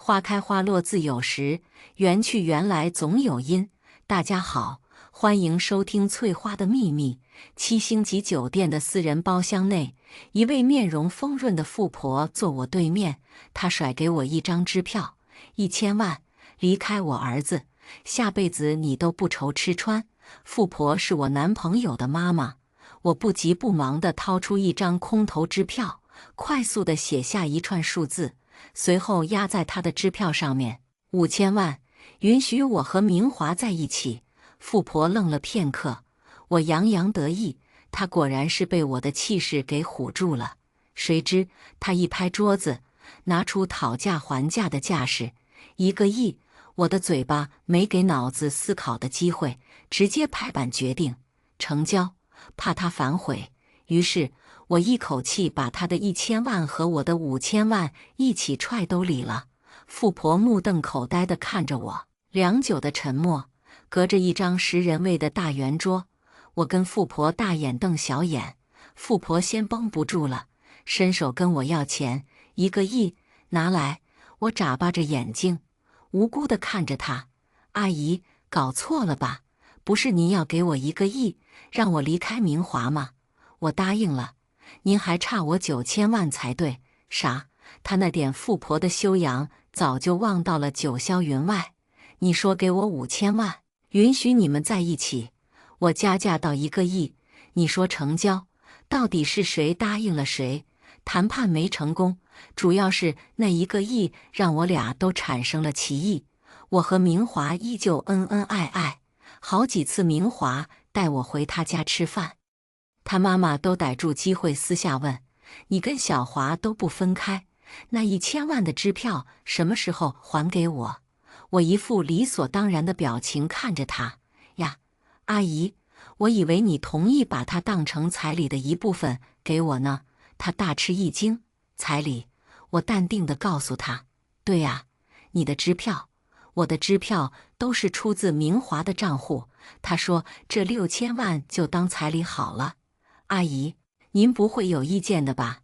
花开花落自有时，缘去缘来总有因。大家好，欢迎收听《翠花的秘密》。7星级酒店的私人包厢内，一位面容丰润的富婆坐我对面，她甩给我一张支票，1000万，离开我儿子，下辈子你都不愁吃穿。富婆是我男朋友的妈妈。我不急不忙地掏出一张空头支票，快速地写下一串数字。随后压在他的支票上面，5000万，允许我和明华在一起。富婆愣了片刻，我洋洋得意，她果然是被我的气势给唬住了。谁知她一拍桌子，拿出讨价还价的架势，1个亿！我的嘴巴没给脑子思考的机会，直接拍板决定成交，怕他反悔。于是我一口气把他的1000万和我的5000万一起揣兜里了。富婆目瞪口呆地看着我，良久的沉默。隔着一张10人位的大圆桌，我跟富婆大眼瞪小眼。富婆先绷不住了，伸手跟我要钱，1个亿，拿来。我眨巴着眼睛，无辜地看着她。阿姨，搞错了吧？不是您要给我1个亿，让我离开明华吗？我答应了。您还差我9000万才对。啥？他那点富婆的修养早就忘到了九霄云外。你说给我5000万，允许你们在一起，我加价到1个亿，你说成交？到底是谁答应了谁？谈判没成功，主要是那1个亿让我俩都产生了歧义。我和明华依旧恩恩爱爱，好几次明华带我回他家吃饭。他妈妈都逮住机会私下问：“你跟小华都不分开，那1000万的支票什么时候还给我？”我一副理所当然的表情看着他。呀，阿姨，我以为你同意把它当成彩礼的一部分给我呢。他大吃一惊。彩礼？我淡定地告诉他：“对呀，你的支票，我的支票都是出自明华的账户。”他说：“这6000万就当彩礼好了。”阿姨，您不会有意见的吧？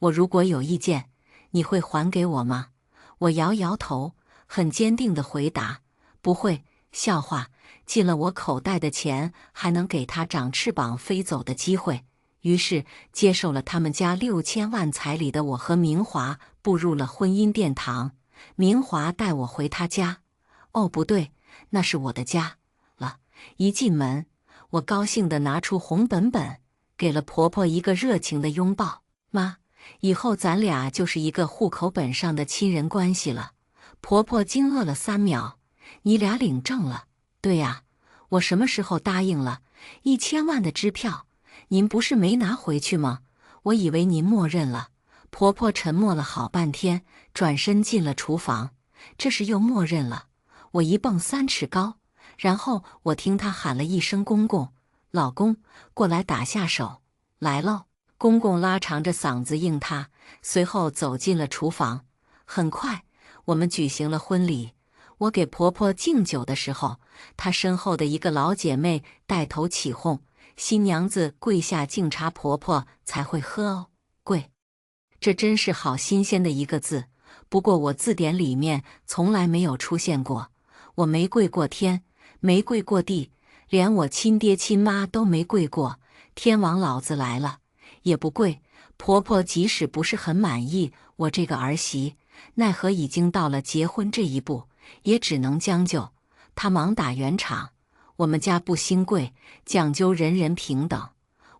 我如果有意见，你会还给我吗？我摇摇头，很坚定地回答：“不会。”笑话，进了我口袋的钱还能给他长翅膀飞走的机会。于是接受了他们家6000万彩礼的我和明华步入了婚姻殿堂。明华带我回他家。哦，不对，那是我的家了。一进门，我高兴地拿出红本本，给了婆婆一个热情的拥抱。妈，以后咱俩就是一个户口本上的亲人关系了。婆婆惊愕了3秒。你俩领证了？对呀，我什么时候答应了？1000万的支票，您不是没拿回去吗？我以为您默认了。婆婆沉默了好半天，转身进了厨房。这是又默认了。我一蹦3尺高，然后我听她喊了一声公公，老公，过来打下手。来喽。公公拉长着嗓子应她，随后走进了厨房。很快，我们举行了婚礼。我给婆婆敬酒的时候，她身后的一个老姐妹带头起哄：“新娘子跪下敬茶，婆婆才会喝哦。”跪，这真是好新鲜的一个字。不过我字典里面从来没有出现过。我没跪过天，没跪过地，连我亲爹亲妈都没跪过。天王老子来了，也不跪。婆婆即使不是很满意我这个儿媳，奈何已经到了结婚这一步，也只能将就。她忙打圆场：“我们家不兴贵，讲究人人平等。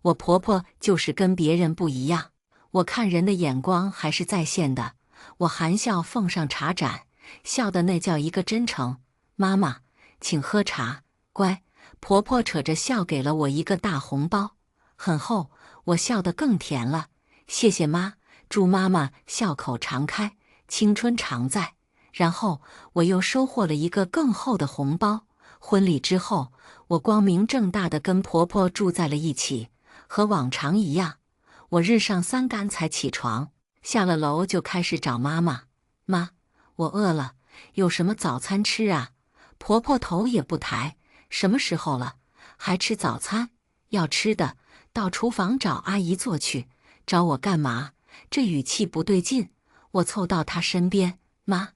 我婆婆就是跟别人不一样，我看人的眼光还是在线的。”我含笑奉上茶盏，笑的那叫一个真诚。妈妈，请喝茶。乖。婆婆扯着笑给了我一个大红包，很厚，我笑得更甜了。谢谢妈，祝妈妈笑口常开，青春常在。然后我又收获了一个更厚的红包。婚礼之后，我光明正大的跟婆婆住在了一起，和往常一样。我日上3竿才起床，下了楼就开始找妈妈。妈，我饿了，有什么早餐吃啊？婆婆头也不抬：“什么时候了，还吃早餐？要吃的，到厨房找阿姨做去。”找我干嘛？这语气不对劲。我凑到她身边：“妈，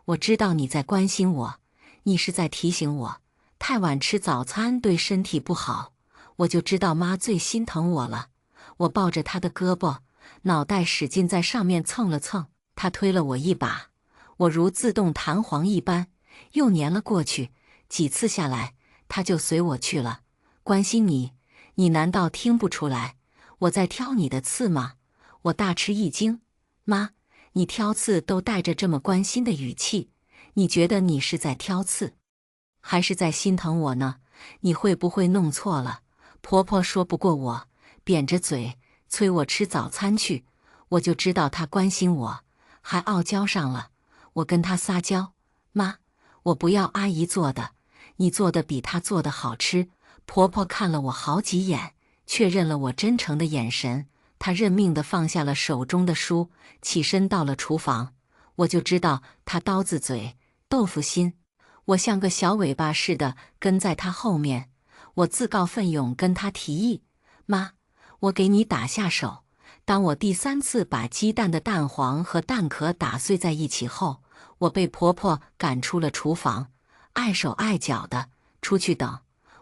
我知道你在关心我，你是在提醒我，太晚吃早餐对身体不好。我就知道妈最心疼我了。我抱着她的胳膊，脑袋使劲在上面蹭了蹭，她推了我一把，我如自动弹簧一般，又粘了过去。几次下来，她就随我去了。关心你，你难道听不出来我在挑你的刺吗？我大吃一惊，妈，你挑刺都带着这么关心的语气，你觉得你是在挑刺，还是在心疼我呢？你会不会弄错了？婆婆说不过我，扁着嘴催我吃早餐去。我就知道她关心我，还傲娇上了。我跟她撒娇，妈，我不要阿姨做的，你做的比她做的好吃。婆婆看了我好几眼，确认了我真诚的眼神，她认命地放下了手中的书，起身到了厨房。我就知道她刀子嘴豆腐心，我像个小尾巴似的跟在她后面。我自告奋勇跟她提议，妈，我给你打下手。当我第3次把鸡蛋的蛋黄和蛋壳打碎在一起后，我被婆婆赶出了厨房，碍手碍脚的出去等。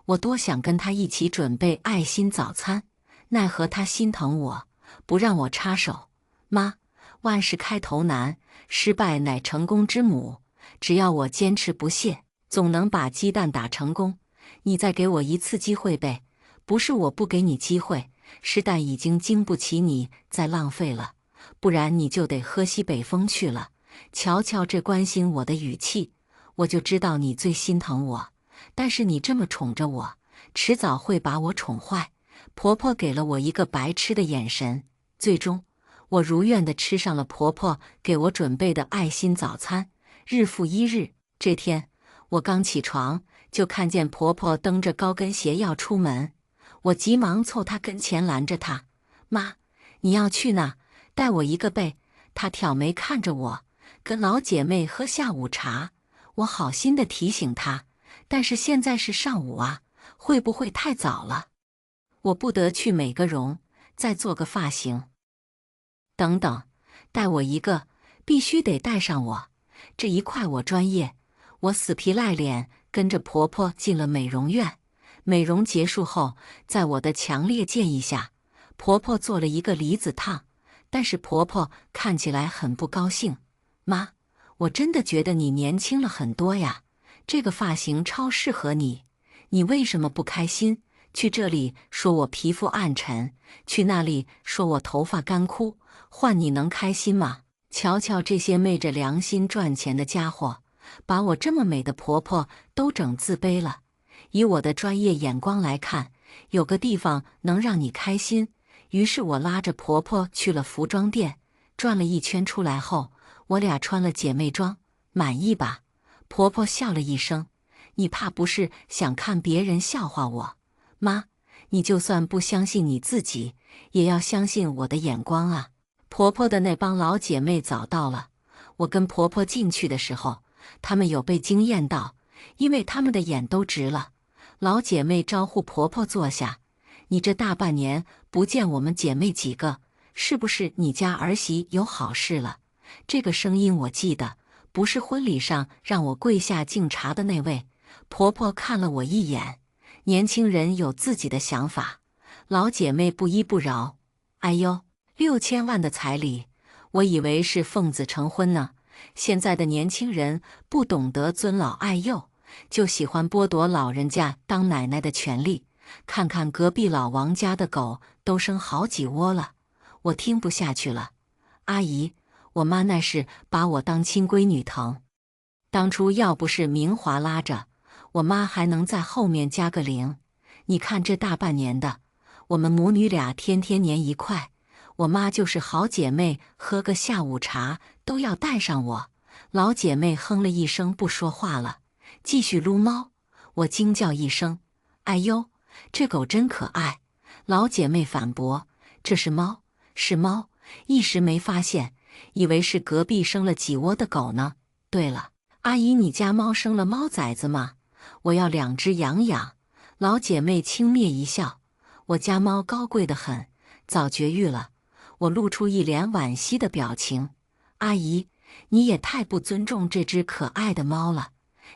我多想跟她一起准备爱心早餐，奈何她心疼我，不让我插手。妈，万事开头难，失败乃成功之母。只要我坚持不懈，总能把鸡蛋打成功。你再给我一次机会呗，不是我不给你机会，是蛋已经经不起你再浪费了，不然你就得喝西北风去了。瞧瞧这关心我的语气，我就知道你最心疼我。但是你这么宠着我，迟早会把我宠坏。婆婆给了我一个白痴的眼神，最终我如愿地吃上了婆婆给我准备的爱心早餐。日复一日，这天我刚起床，就看见婆婆蹬着高跟鞋要出门，我急忙凑她跟前拦着她，妈，你要去哪？带我一个呗。她挑眉看着我，跟老姐妹喝下午茶。我好心地提醒她，但是现在是上午啊，会不会太早了？我不得去美个容，再做个发型。等等，带我一个，必须得带上我，这一块我专业。我死皮赖脸跟着婆婆进了美容院。美容结束后，在我的强烈建议下，婆婆做了一个离子烫，但是婆婆看起来很不高兴。妈，我真的觉得你年轻了很多呀，这个发型超适合你，你为什么不开心？去这里说我皮肤暗沉，去那里说我头发干枯，换你能开心吗？瞧瞧这些昧着良心赚钱的家伙，把我这么美的婆婆都整自卑了。以我的专业眼光来看，有个地方能让你开心。于是我拉着婆婆去了服装店，转了一圈出来后，我俩穿了姐妹装，满意吧？婆婆笑了一声，你怕不是想看别人笑话我？妈，你就算不相信你自己，也要相信我的眼光啊。婆婆的那帮老姐妹早到了，我跟婆婆进去的时候，她们有被惊艳到，因为她们的眼都直了。老姐妹招呼婆婆坐下，你这大半年不见我们姐妹几个，是不是你家儿媳有好事了？这个声音我记得，不是婚礼上让我跪下敬茶的那位。婆婆看了我一眼，年轻人有自己的想法。老姐妹不依不饶，哎呦，6000万的彩礼，我以为是奉子成婚呢。现在的年轻人不懂得尊老爱幼，就喜欢剥夺老人家当奶奶的权利。看看隔壁老王家的狗都生好几窝了，我听不下去了。阿姨，我妈那是把我当亲闺女疼。当初要不是明华拉着，我妈还能在后面加个0。你看这大半年的，我们母女俩天天黏一块，我妈就是好姐妹喝个下午茶都要带上我。老姐妹哼了一声不说话了，继续撸猫。我惊叫一声，哎呦，这狗真可爱。老姐妹反驳，这是猫，是猫，一时没发现，以为是隔壁生了几窝的狗呢。对了，阿姨，你家猫生了猫崽子吗？我要2只养养。老姐妹轻蔑一笑，我家猫高贵得很，早绝育了。我露出一脸惋惜的表情。阿姨，你也太不尊重这只可爱的猫了，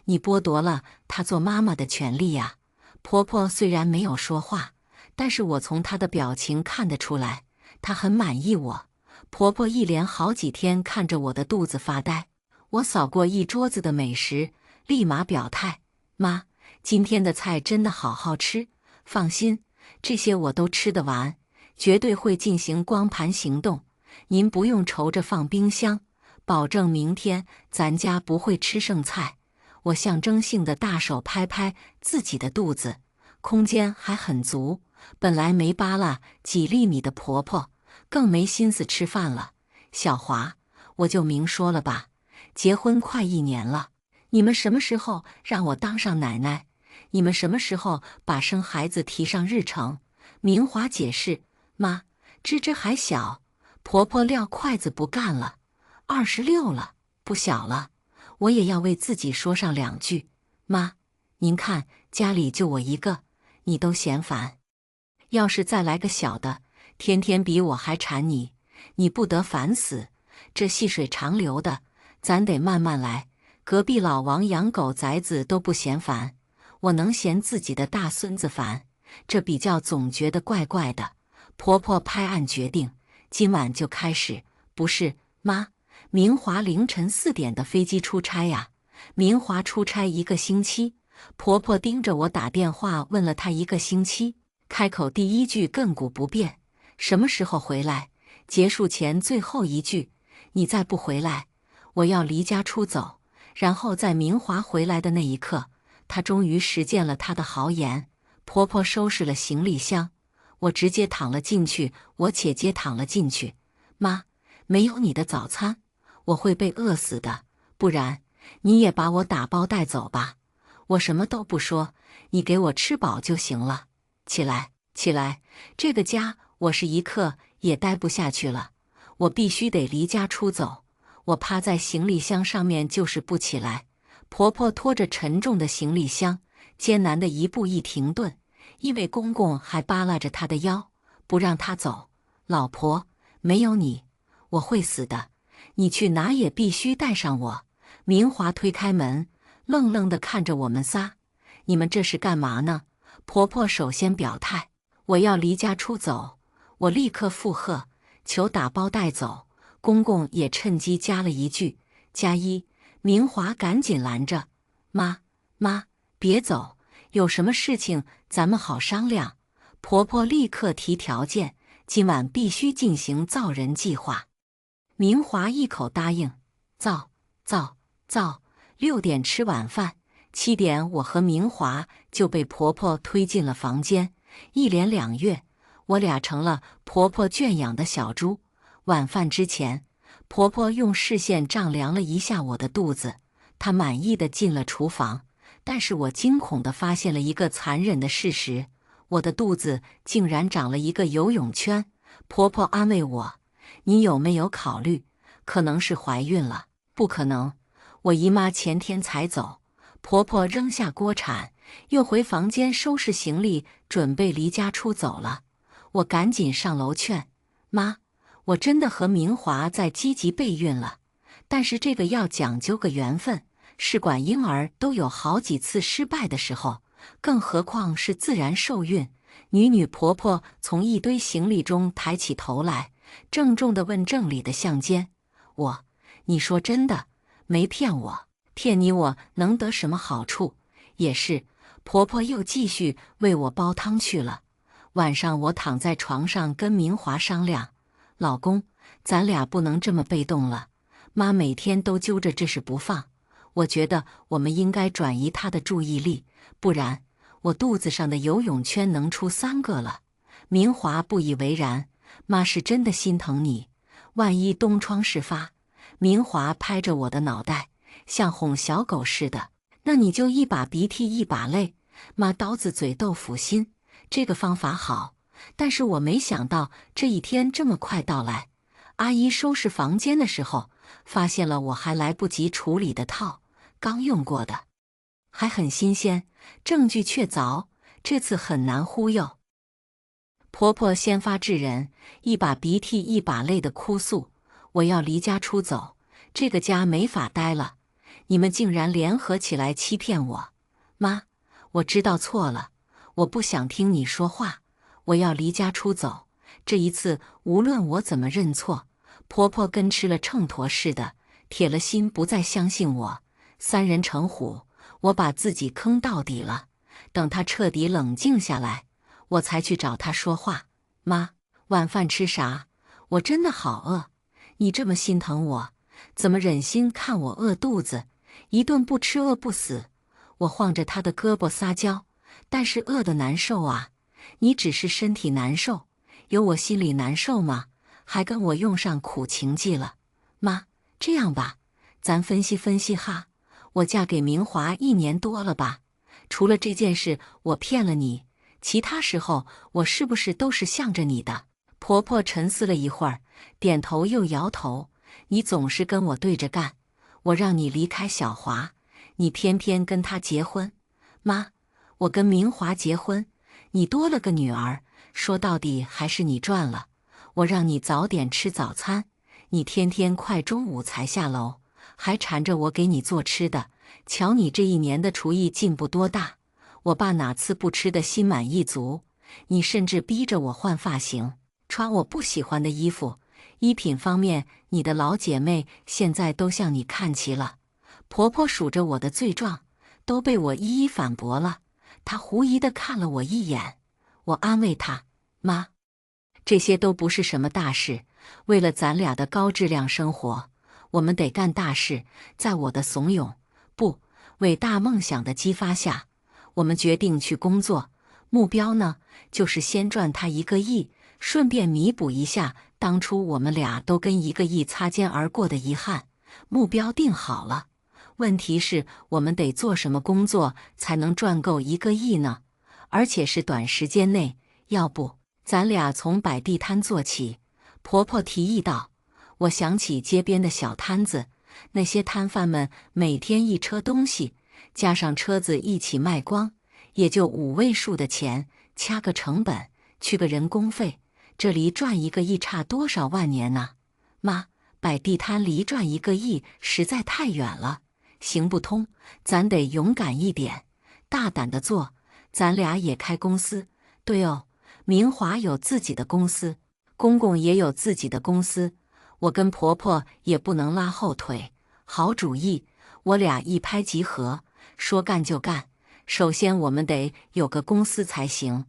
你剥夺了它做妈妈的权利呀！婆婆虽然没有说话，但是我从她的表情看得出来，她很满意我。婆婆一连好几天看着我的肚子发呆，我扫过一桌子的美食，立马表态：妈，今天的菜真的好好吃，放心，这些我都吃得完，绝对会进行光盘行动，您不用愁着放冰箱，保证明天咱家不会吃剩菜。我象征性的大手拍拍自己的肚子，空间还很足，本来没扒拉几粒米的婆婆更没心思吃饭了。小华，我就明说了吧，结婚快1年了，你们什么时候让我当上奶奶？你们什么时候把生孩子提上日程？明华解释：妈，芝芝还小，婆婆撂筷子不干了，26了，不小了，我也要为自己说上2句。妈，您看家里就我一个，你都嫌烦，要是再来个小的，天天比我还馋你，你不得烦死？这细水长流的，咱得慢慢来。隔壁老王养狗崽子都不嫌烦，我能嫌自己的大孙子烦？这比较总觉得怪怪的。婆婆拍案决定，今晚就开始。不是，妈，明华凌晨4点的飞机出差呀。明华出差1个星期，婆婆盯着我打电话问了她1个星期，开口第1句亘古不变，什么时候回来？结束前最后1句，你再不回来，我要离家出走。然后在明华回来的那一刻，她终于实践了她的豪言。婆婆收拾了行李箱，我直接躺了进去，我姐姐躺了进去。妈，没有你的早餐，我会被饿死的，不然你也把我打包带走吧。我什么都不说，你给我吃饱就行了。起来，起来，这个家我是一刻也待不下去了，我必须得离家出走。我趴在行李箱上面就是不起来。婆婆拖着沉重的行李箱，艰难的一步一停顿，因为公公还扒拉着她的腰，不让她走。老婆，没有你，我会死的，你去哪也必须带上我。明华推开门，愣愣地看着我们仨，你们这是干嘛呢？婆婆首先表态，我要离家出走。我立刻附和，求打包带走。公公也趁机加了一句加1。明华赶紧拦着，妈，别走，有什么事情咱们好商量。婆婆立刻提条件，今晚必须进行造人计划。明华一口答应，造。6点吃晚饭，7点我和明华就被婆婆推进了房间。1连2月，我俩成了婆婆圈养的小猪。晚饭之前，婆婆用视线丈量了一下我的肚子，她满意的进了厨房。但是我惊恐地发现了一个残忍的事实，我的肚子竟然长了一个游泳圈。婆婆安慰我，你有没有考虑，可能是怀孕了？不可能，我姨妈前天才走。婆婆扔下锅铲，又回房间收拾行李，准备离家出走了。我赶紧上楼劝妈，我真的和明华在积极备孕了，但是这个要讲究个缘分，试管婴儿都有好几次失败的时候，更何况是自然受孕。女婆婆从一堆行李中抬起头来，郑重地问正里的相监，你说真的，没骗我？骗你我能得什么好处？也是，婆婆又继续为我煲汤去了。晚上我躺在床上跟明华商量，老公，咱俩不能这么被动了，妈每天都揪着这事不放，我觉得我们应该转移她的注意力，不然我肚子上的游泳圈能出3个了。明华不以为然，妈是真的心疼你，万一东窗事发。明华拍着我的脑袋，像哄小狗似的，那你就一把鼻涕一把泪，妈刀子嘴豆腐心，这个方法好。但是我没想到这一天这么快到来。阿姨收拾房间的时候，发现了我还来不及处理的套，刚用过的，还很新鲜，证据确凿，这次很难忽悠。婆婆先发制人，一把鼻涕一把泪的哭诉，我要离家出走，这个家没法待了，你们竟然联合起来欺骗我。妈，我知道错了，我不想听你说话，我要离家出走。这一次无论我怎么认错，婆婆跟吃了秤砣似的，铁了心不再相信我。三人成虎，我把自己坑到底了。等她彻底冷静下来，我才去找她说话。妈，晚饭吃啥？我真的好饿。你这么心疼我，怎么忍心看我饿肚子？一顿不吃饿不死。我晃着她的胳膊撒娇，但是饿得难受啊。你只是身体难受，有我心里难受吗？还跟我用上苦情计了。妈，这样吧，咱分析分析哈。我嫁给明华1年多了吧？除了这件事我骗了你，其他时候我是不是都是向着你的？婆婆沉思了一会儿，点头又摇头。你总是跟我对着干，我让你离开小华，你偏偏跟他结婚。妈，我跟明华结婚，你多了个女儿，说到底还是你赚了。我让你早点吃早餐，你天天快中午才下楼，还缠着我给你做吃的。瞧你这1年的厨艺进步多大，我爸哪次不吃得心满意足？你甚至逼着我换发型，穿我不喜欢的衣服。衣品方面，你的老姐妹现在都向你看齐了。婆婆数着我的罪状，都被我一一反驳了。她狐疑地看了我一眼，我安慰她：妈，这些都不是什么大事，为了咱俩的高质量生活，我们得干大事。在我的怂恿，不，伟大梦想的激发下，我们决定去工作。目标呢，就是先赚他1个亿，顺便弥补一下当初我们俩都跟1个亿擦肩而过的遗憾。目标定好了，问题是我们得做什么工作才能赚够1个亿呢？而且是短时间内。要不咱俩从摆地摊做起？婆婆提议道。我想起街边的小摊子，那些摊贩们每天1车东西，加上车子一起卖光，也就5位数的钱，掐个成本，去个人工费，这离赚1个亿差多少万年呢？妈，摆地摊离赚1个亿实在太远了，行不通，咱得勇敢一点，大胆地做。咱俩也开公司。对哦，明华有自己的公司，公公也有自己的公司，我跟婆婆也不能拉后腿。好主意，我俩一拍即合，说干就干。首先我们得有个公司才行。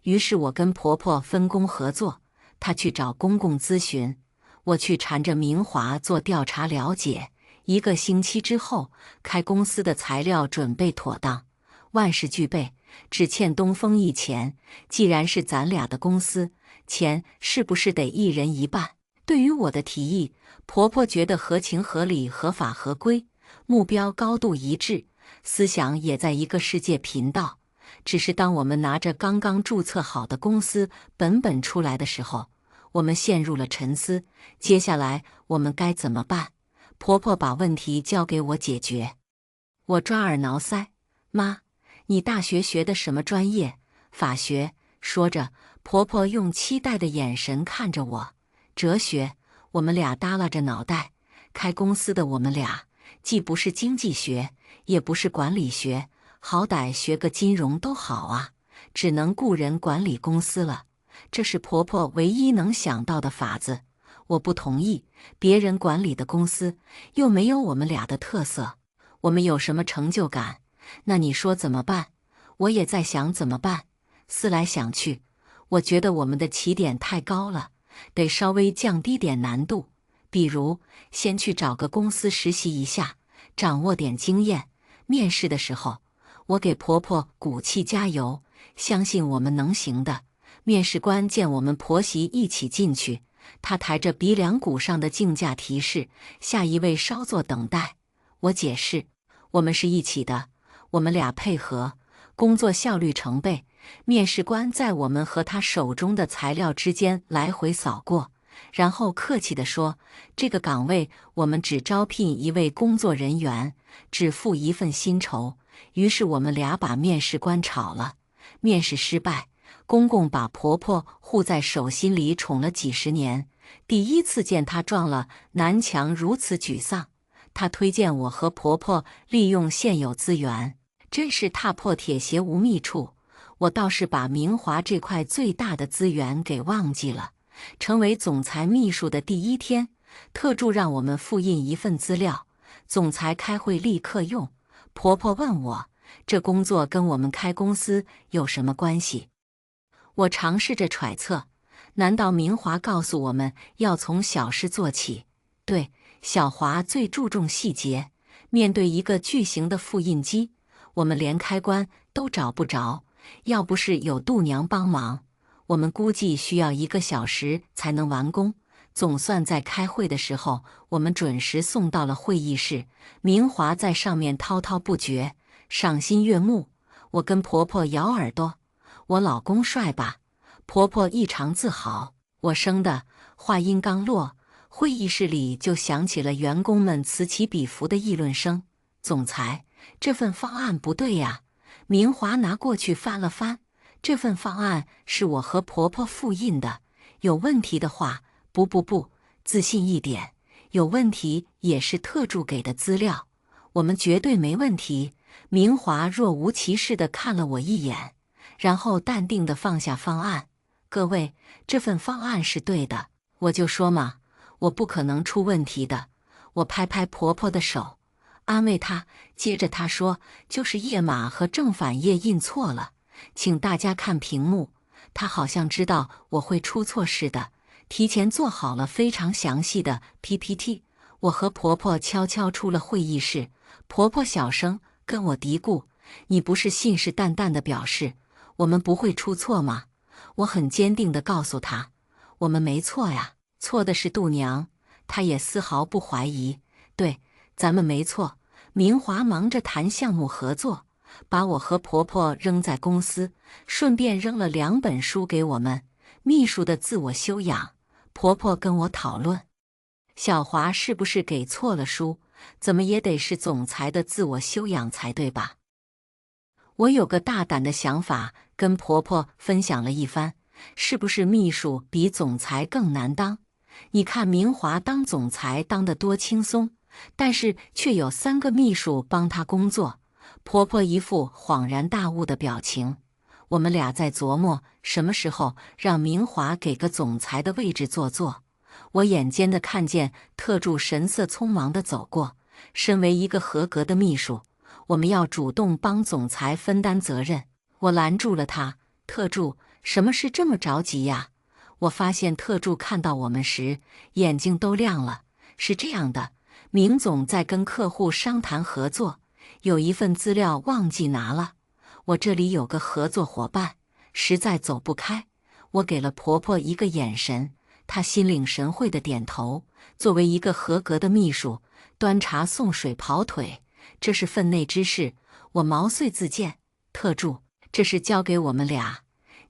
于是我跟婆婆分工合作，她去找公公咨询，我去缠着明华做调查了解。1个星期之后，开公司的材料准备妥当，万事俱备，只欠东风一钱。既然是咱俩的公司，钱是不是得1人1半？对于我的提议，婆婆觉得合情合理、合法合规，目标高度一致，思想也在一个世界频道。只是当我们拿着刚刚注册好的公司本出来的时候，我们陷入了沉思。接下来我们该怎么办？婆婆把问题交给我解决。我抓耳挠腮：妈，你大学学的什么专业？法学。说着，婆婆用期待的眼神看着我。哲学。我们俩耷拉着脑袋。开公司的我们俩，既不是经济学，也不是管理学，好歹学个金融都好啊，只能雇人管理公司了。这是婆婆唯一能想到的法子。我不同意，别人管理的公司又没有我们俩的特色，我们有什么成就感？那你说怎么办？我也在想怎么办。思来想去，我觉得我们的起点太高了，得稍微降低点难度。比如，先去找个公司实习一下，掌握点经验。面试的时候，我给婆婆鼓气加油，相信我们能行的。面试官见我们婆媳一起进去，他抬着鼻梁骨上的竞价提示：下一位稍作等待。我解释，我们是一起的，我们俩配合，工作效率成倍。面试官在我们和他手中的材料之间来回扫过，然后客气地说：这个岗位我们只招聘1位工作人员，只付1份薪酬。于是我们俩把面试官炒了。面试失败，公公把婆婆护在手心里宠了几10年，第一次见她撞了南墙如此沮丧。她推荐我和婆婆利用现有资源，真是踏破铁鞋无觅处。我倒是把明华这块最大的资源给忘记了。成为总裁秘书的第一天，特助让我们复印一份资料，总裁开会立刻用。婆婆问我，这工作跟我们开公司有什么关系？我尝试着揣测，难道明华告诉我们要从小事做起？对，小华最注重细节。面对一个巨型的复印机，我们连开关都找不着，要不是有度娘帮忙，我们估计需要1个小时才能完工。总算在开会的时候，我们准时送到了会议室。明华在上面滔滔不绝，赏心悦目。我跟婆婆摇耳朵，我老公帅吧？婆婆异常自豪。我生的话音刚落，会议室里就响起了员工们此起彼伏的议论声。总裁，这份方案不对呀！明华拿过去翻了翻，这份方案是我和婆婆复印的，有问题的话，不，自信一点，有问题也是特助给的资料，我们绝对没问题。明华若无其事地看了我一眼，然后淡定地放下方案。各位，这份方案是对的，我就说嘛，我不可能出问题的。我拍拍婆婆的手，安慰她。接着她说，就是页码和正反页印错了，请大家看屏幕。她好像知道我会出错似的，提前做好了非常详细的 PPT。我和婆婆悄悄出了会议室，婆婆小声跟我嘀咕，你不是信誓旦旦地表示我们不会出错吗？我很坚定地告诉她，我们没错呀，错的是度娘。她也丝毫不怀疑，对，咱们没错。明华忙着谈项目合作，把我和婆婆扔在公司，顺便扔了2本书给我们，秘书的自我修养。婆婆跟我讨论，小华是不是给错了书？怎么也得是总裁的自我修养才对吧？我有个大胆的想法，跟婆婆分享了一番，是不是秘书比总裁更难当？你看明华当总裁当得多轻松，但是却有3个秘书帮他工作。婆婆一副恍然大悟的表情。我们俩在琢磨什么时候让明华给个总裁的位置坐坐。我眼尖地看见特助神色匆忙地走过。身为一个合格的秘书，我们要主动帮总裁分担责任。我拦住了他，特助，什么事这么着急呀？我发现特助看到我们时，眼睛都亮了。是这样的，明总在跟客户商谈合作，有一份资料忘记拿了。我这里有个合作伙伴，实在走不开。我给了婆婆一个眼神，她心领神会的点头。作为一个合格的秘书，端茶送水跑腿，这是分内之事，我毛遂自荐。特助，这事交给我们俩，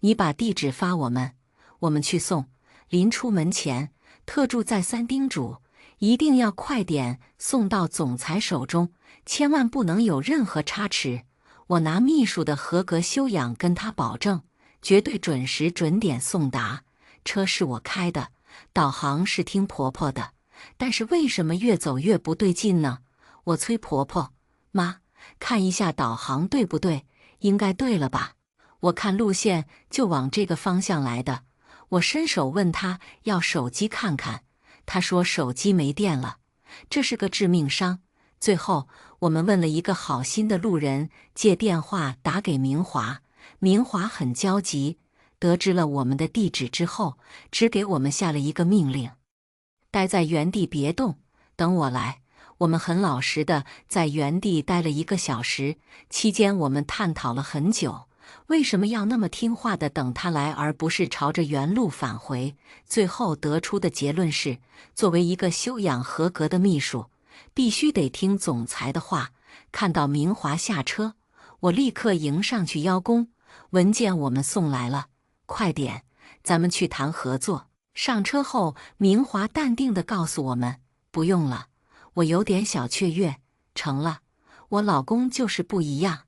你把地址发我们，我们去送。临出门前，特助再三叮嘱，一定要快点送到总裁手中，千万不能有任何差池。我拿秘书的合格修养跟他保证，绝对准时准点送达。车是我开的，导航是听婆婆的，但是为什么越走越不对劲呢？我催婆婆，妈，看一下导航对不对，应该对了吧？我看路线就往这个方向来的。我伸手问她要手机看看，她说手机没电了，这是个致命伤。最后我们问了一个好心的路人借电话打给明华，明华很焦急，得知了我们的地址之后，只给我们下了一个命令，待在原地别动，等我来。我们很老实的在原地待了1个小时，期间我们探讨了很久，为什么要那么听话的等他来，而不是朝着原路返回？最后得出的结论是，作为一个修养合格的秘书，必须得听总裁的话。看到明华下车，我立刻迎上去邀功，文件我们送来了，快点，咱们去谈合作。上车后，明华淡定地告诉我们，不用了。我有点小雀跃，成了，我老公就是不一样，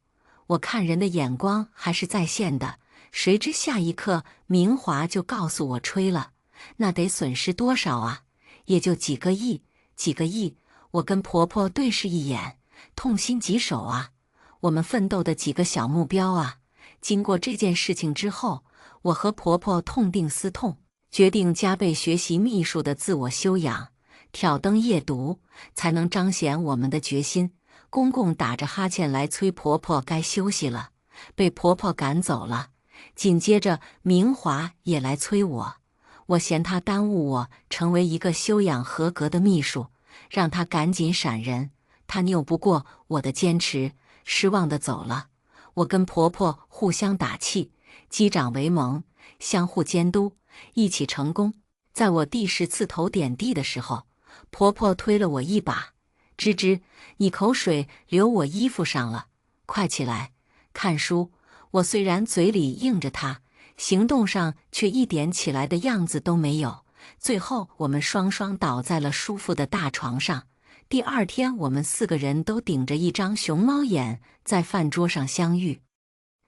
我看人的眼光还是在线的。谁知下一刻，明华就告诉我吹了，那得损失多少啊？也就几个亿，几个亿。我跟婆婆对视一眼，痛心疾首啊！我们奋斗的几个小目标啊！经过这件事情之后，我和婆婆痛定思痛，决定加倍学习秘书的自我修养，挑灯夜读，才能彰显我们的决心。公公打着哈欠来催婆婆该休息了，被婆婆赶走了。紧接着明华也来催我，我嫌他耽误我成为一个修养合格的秘书，让他赶紧闪人。他拗不过我的坚持，失望地走了。我跟婆婆互相打气，击掌为盟，相互监督，一起成功。在我第10次头点地的时候，婆婆推了我一把：“芝芝，你口水流我衣服上了，快起来看书。”我虽然嘴里应着她，行动上却一点起来的样子都没有。最后我们双双倒在了舒服的大床上。第2天，我们4个人都顶着一张熊猫眼在饭桌上相遇。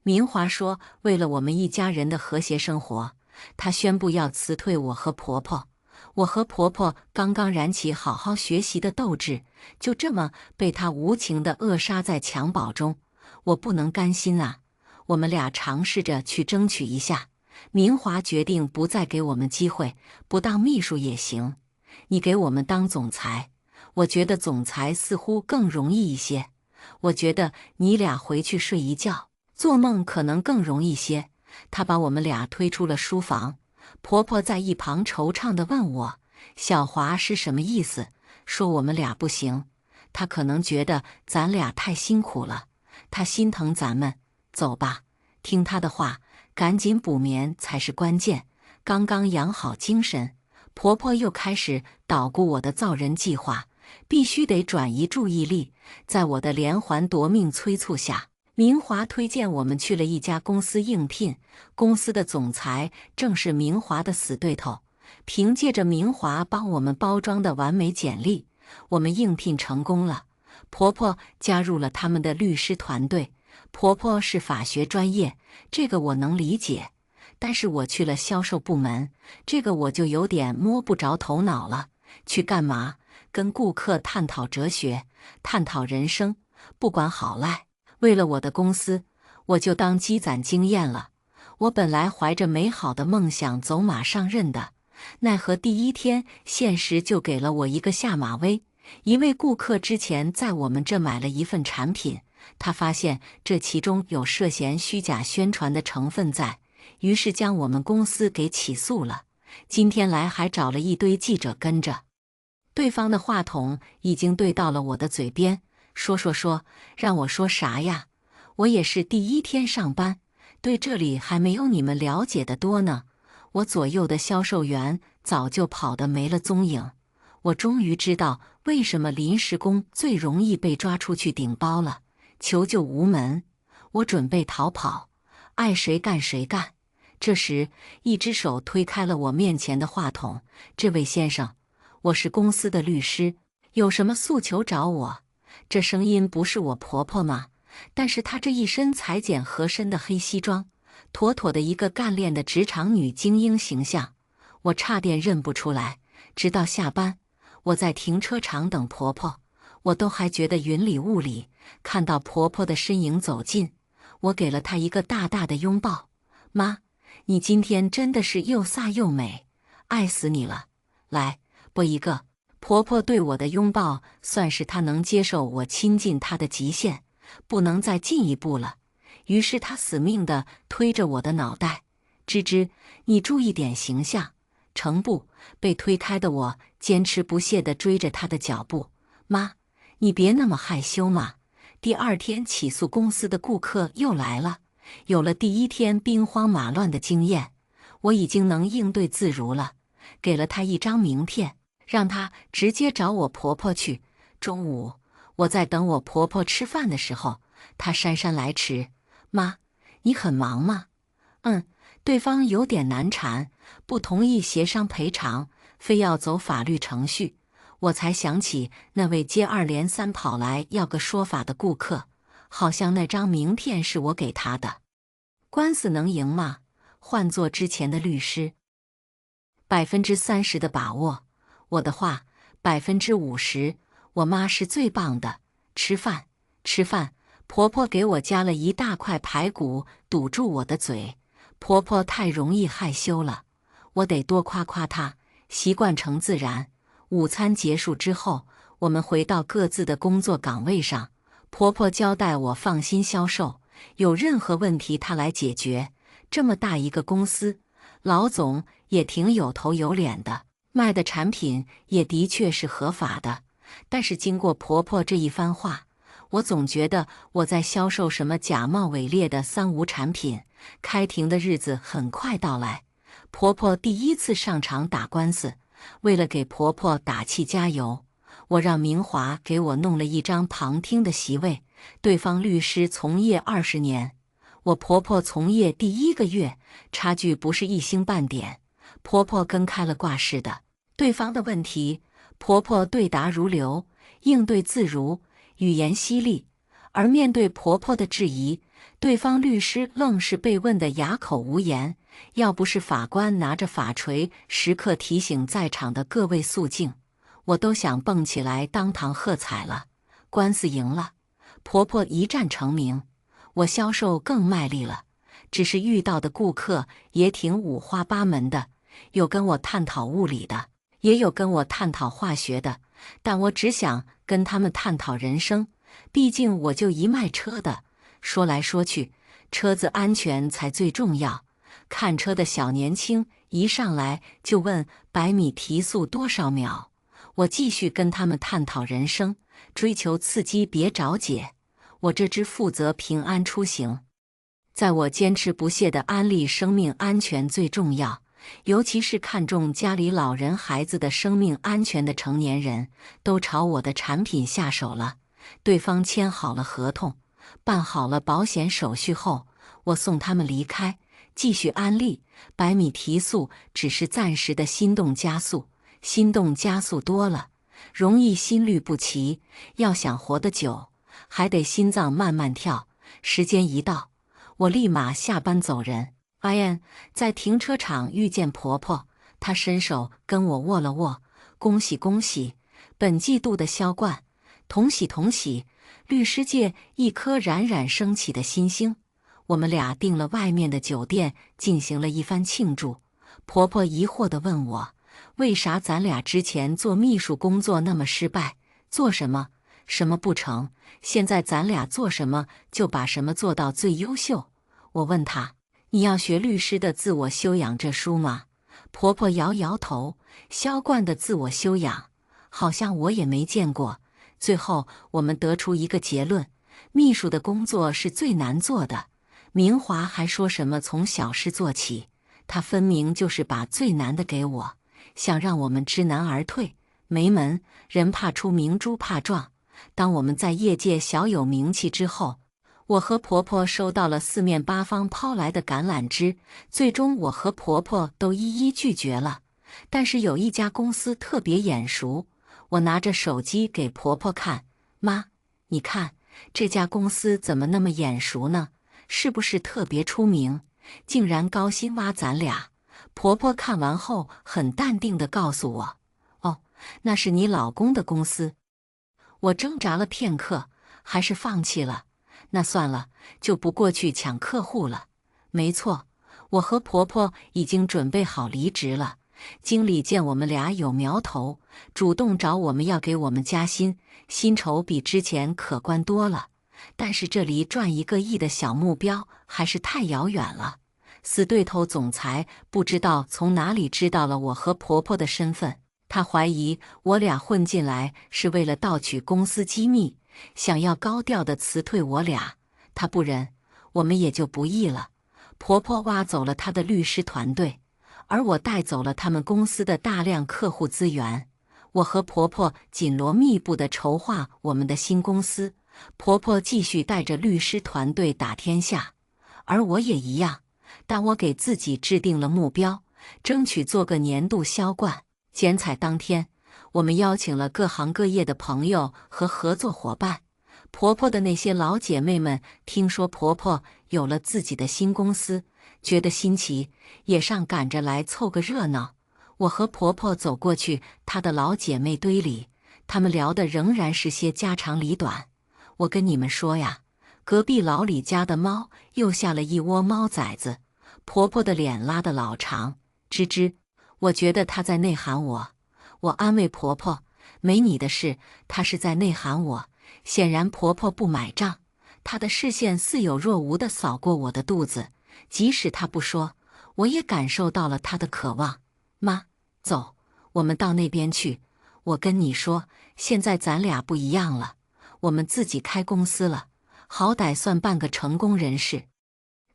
明华说，为了我们一家人的和谐生活，她宣布要辞退我和婆婆。我和婆婆刚刚燃起好好学习的斗志，就这么被她无情地扼杀在襁褓中。我不能甘心啊！我们俩尝试着去争取一下。明华决定不再给我们机会，不当秘书也行。你给我们当总裁，我觉得总裁似乎更容易一些。我觉得你俩回去睡一觉，做梦可能更容易些。他把我们俩推出了书房。婆婆在一旁惆怅地问我：“小华是什么意思？说我们俩不行？他可能觉得咱俩太辛苦了，他心疼咱们。走吧，听他的话，赶紧补眠才是关键。刚刚养好精神。”婆婆又开始捣鼓我的造人计划，必须得转移注意力。在我的连环夺命催促下，明华推荐我们去了一家公司应聘。公司的总裁正是明华的死对头。凭借着明华帮我们包装的完美简历，我们应聘成功了。婆婆加入了他们的律师团队。婆婆是法学专业，这个我能理解。但是我去了销售部门，这个我就有点摸不着头脑了。去干嘛？跟顾客探讨哲学，探讨人生，不管好赖。为了我的公司，我就当积攒经验了。我本来怀着美好的梦想走马上任的，奈何第1天现实就给了我一个下马威。一位顾客之前在我们这买了一份产品，他发现这其中有涉嫌虚假宣传的成分在，于是将我们公司给起诉了。今天来还找了一堆记者跟着。对方的话筒已经对到了我的嘴边，说，让我说啥呀？我也是第1天上班，对这里还没有你们了解的多呢。我左右的销售员早就跑得没了踪影。我终于知道为什么临时工最容易被抓出去顶包了，求救无门。我准备逃跑，爱谁干谁干。这时，一只手推开了我面前的话筒。这位先生，我是公司的律师，有什么诉求找我。这声音不是我婆婆吗？但是她这一身裁剪合身的黑西装，妥妥的一个干练的职场女精英形象，我差点认不出来。直到下班，我在停车场等婆婆，我都还觉得云里雾里。看到婆婆的身影走近，我给了她一个大大的拥抱。妈，你今天真的是又飒又美，爱死你了！来，啵一个。婆婆对我的拥抱算是她能接受我亲近她的极限，不能再进一步了。于是她死命地推着我的脑袋：“芝芝，你注意点形象。”成不，被推开的我坚持不懈地追着她的脚步。妈，你别那么害羞嘛。第2天起诉公司的顾客又来了。有了第1天兵荒马乱的经验，我已经能应对自如了。给了她一张名片，让她直接找我婆婆去。中午，我在等我婆婆吃饭的时候，她姗姗来迟。妈，你很忙吗？对方有点难缠，不同意协商赔偿，非要走法律程序。我才想起那位接二连三跑来要个说法的顾客，好像那张名片是我给他的。官司能赢吗？换做之前的律师， 30%的把握。我的话，50%，我妈是最棒的。吃饭，吃饭。婆婆给我夹了一大块排骨，堵住我的嘴。婆婆太容易害羞了，我得多夸夸她，习惯成自然。午餐结束之后，我们回到各自的工作岗位上。婆婆交代我放心销售，有任何问题她来解决。这么大一个公司，老总也挺有头有脸的，卖的产品也的确是合法的。但是经过婆婆这一番话，我总觉得我在销售什么假冒伪劣的三无产品。开庭的日子很快到来，婆婆第一次上场打官司。为了给婆婆打气加油，我让明华给我弄了一张旁听的席位。对方律师从业20年，我婆婆从业第1个月，差距不是一星半点。婆婆跟开了挂似的，对方的问题，婆婆对答如流，应对自如，语言犀利。而面对婆婆的质疑，对方律师愣是被问得哑口无言。要不是法官拿着法锤时刻提醒在场的各位肃静，我都想蹦起来当堂喝彩了。官司赢了，婆婆一战成名，我销售更卖力了。只是遇到的顾客也挺五花八门的，有跟我探讨物理的，也有跟我探讨化学的，但我只想跟他们探讨人生。毕竟我就一卖车的，说来说去，车子安全才最重要。看车的小年轻一上来就问100米提速多少秒，我继续跟他们探讨人生，追求刺激别找解。我这只负责平安出行。在我坚持不懈地安利生命安全最重要，尤其是看重家里老人孩子的生命安全的成年人，都朝我的产品下手了。对方签好了合同，办好了保险手续后，我送他们离开，继续安利。100米提速只是暂时的心动加速，心动加速多了，容易心律不齐。要想活得久，还得心脏慢慢跳。时间一到，我立马下班走人。在停车场遇见婆婆，她伸手跟我握了握，恭喜恭喜，本季度的销冠。同喜同喜，律师界一颗冉冉升起的新星。我们俩订了外面的酒店，进行了一番庆祝。婆婆疑惑地问我，为啥咱俩之前做秘书工作那么失败？做什么不成？现在咱俩做什么就把什么做到最优秀。我问她，你要学律师的自我修养这书吗？婆婆摇摇头，销冠的自我修养，好像我也没见过。最后我们得出一个结论，秘书的工作是最难做的。明华还说什么从小事做起，他分明就是把最难的给我，想让我们知难而退。没门，人怕出名猪怕壮。当我们在业界小有名气之后，我和婆婆收到了四面八方抛来的橄榄枝，最终我和婆婆都一一拒绝了。但是有一家公司特别眼熟，我拿着手机给婆婆看，妈，你看这家公司怎么那么眼熟呢？是不是特别出名？竟然高薪挖咱俩。婆婆看完后很淡定地告诉我，哦，那是你老公的公司。我挣扎了片刻，还是放弃了。那算了，就不过去抢客户了。没错，我和婆婆已经准备好离职了。经理见我们俩有苗头，主动找我们要给我们加薪，薪酬比之前可观多了。但是这离赚1个亿的小目标还是太遥远了。死对头总裁不知道从哪里知道了我和婆婆的身份，他怀疑我俩混进来是为了盗取公司机密，想要高调的辞退我俩。他不忍，我们也就不义了。婆婆挖走了她的律师团队，而我带走了他们公司的大量客户资源。我和婆婆紧锣密布地筹划我们的新公司，婆婆继续带着律师团队打天下，而我也一样。但我给自己制定了目标，争取做个年度销冠。剪彩当天，我们邀请了各行各业的朋友和合作伙伴。婆婆的那些老姐妹们听说婆婆有了自己的新公司，觉得新奇，也上赶着来凑个热闹。我和婆婆走过去她的老姐妹堆里，她们聊的仍然是些家长里短。我跟你们说呀，隔壁老李家的猫又下了一窝猫崽子。婆婆的脸拉得老长，吱吱。我觉得她在内涵我。我安慰婆婆，没你的事，她是在内涵我。显然婆婆不买账，她的视线似有若无地扫过我的肚子，即使她不说，我也感受到了她的渴望。妈，走，我们到那边去。我跟你说，现在咱俩不一样了，我们自己开公司了，好歹算半个成功人士。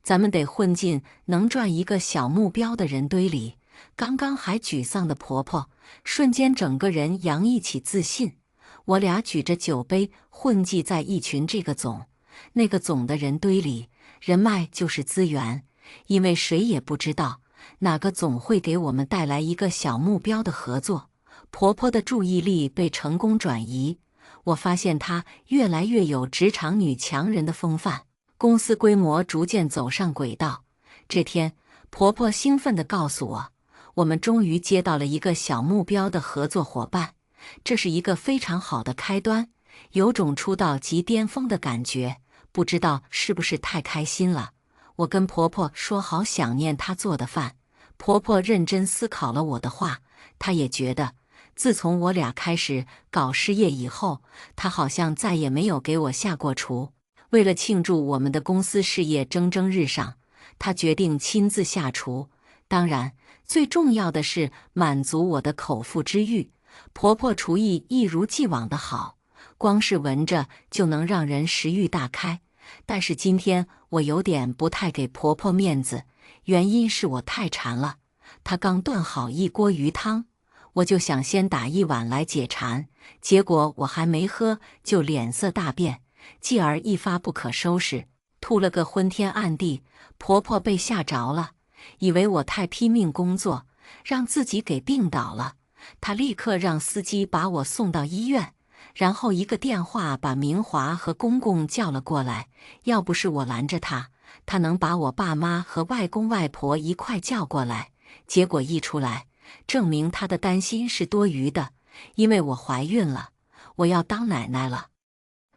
咱们得混进能赚一个小目标的人堆里。刚刚还沮丧的婆婆，瞬间整个人洋溢起自信。我俩举着酒杯，混迹在一群这个总那个总的人堆里。人脉就是资源，因为谁也不知道哪个总会给我们带来一个小目标的合作。婆婆的注意力被成功转移，我发现她越来越有职场女强人的风范，公司规模逐渐走上轨道。这天，婆婆兴奋地告诉我，我们终于接到了一个小目标的合作伙伴，这是一个非常好的开端，有种出道即巅峰的感觉，不知道是不是太开心了。我跟婆婆说好想念她做的饭，婆婆认真思考了我的话，她也觉得，自从我俩开始搞事业以后，她好像再也没有给我下过厨。为了庆祝我们的公司事业蒸蒸日上，她决定亲自下厨。当然，最重要的是满足我的口腹之欲。婆婆厨艺一如既往的好，光是闻着就能让人食欲大开。但是今天我有点不太给婆婆面子，原因是我太馋了。她刚炖好一锅鱼汤，我就想先打一碗来解馋，结果我还没喝就脸色大变，继而一发不可收拾，吐了个昏天暗地。婆婆被吓着了，以为我太拼命工作，让自己给病倒了。她立刻让司机把我送到医院，然后一个电话把明华和公公叫了过来。要不是我拦着她，她能把我爸妈和外公外婆一块叫过来。结果一出来，证明她的担心是多余的，因为我怀孕了，我要当奶奶了。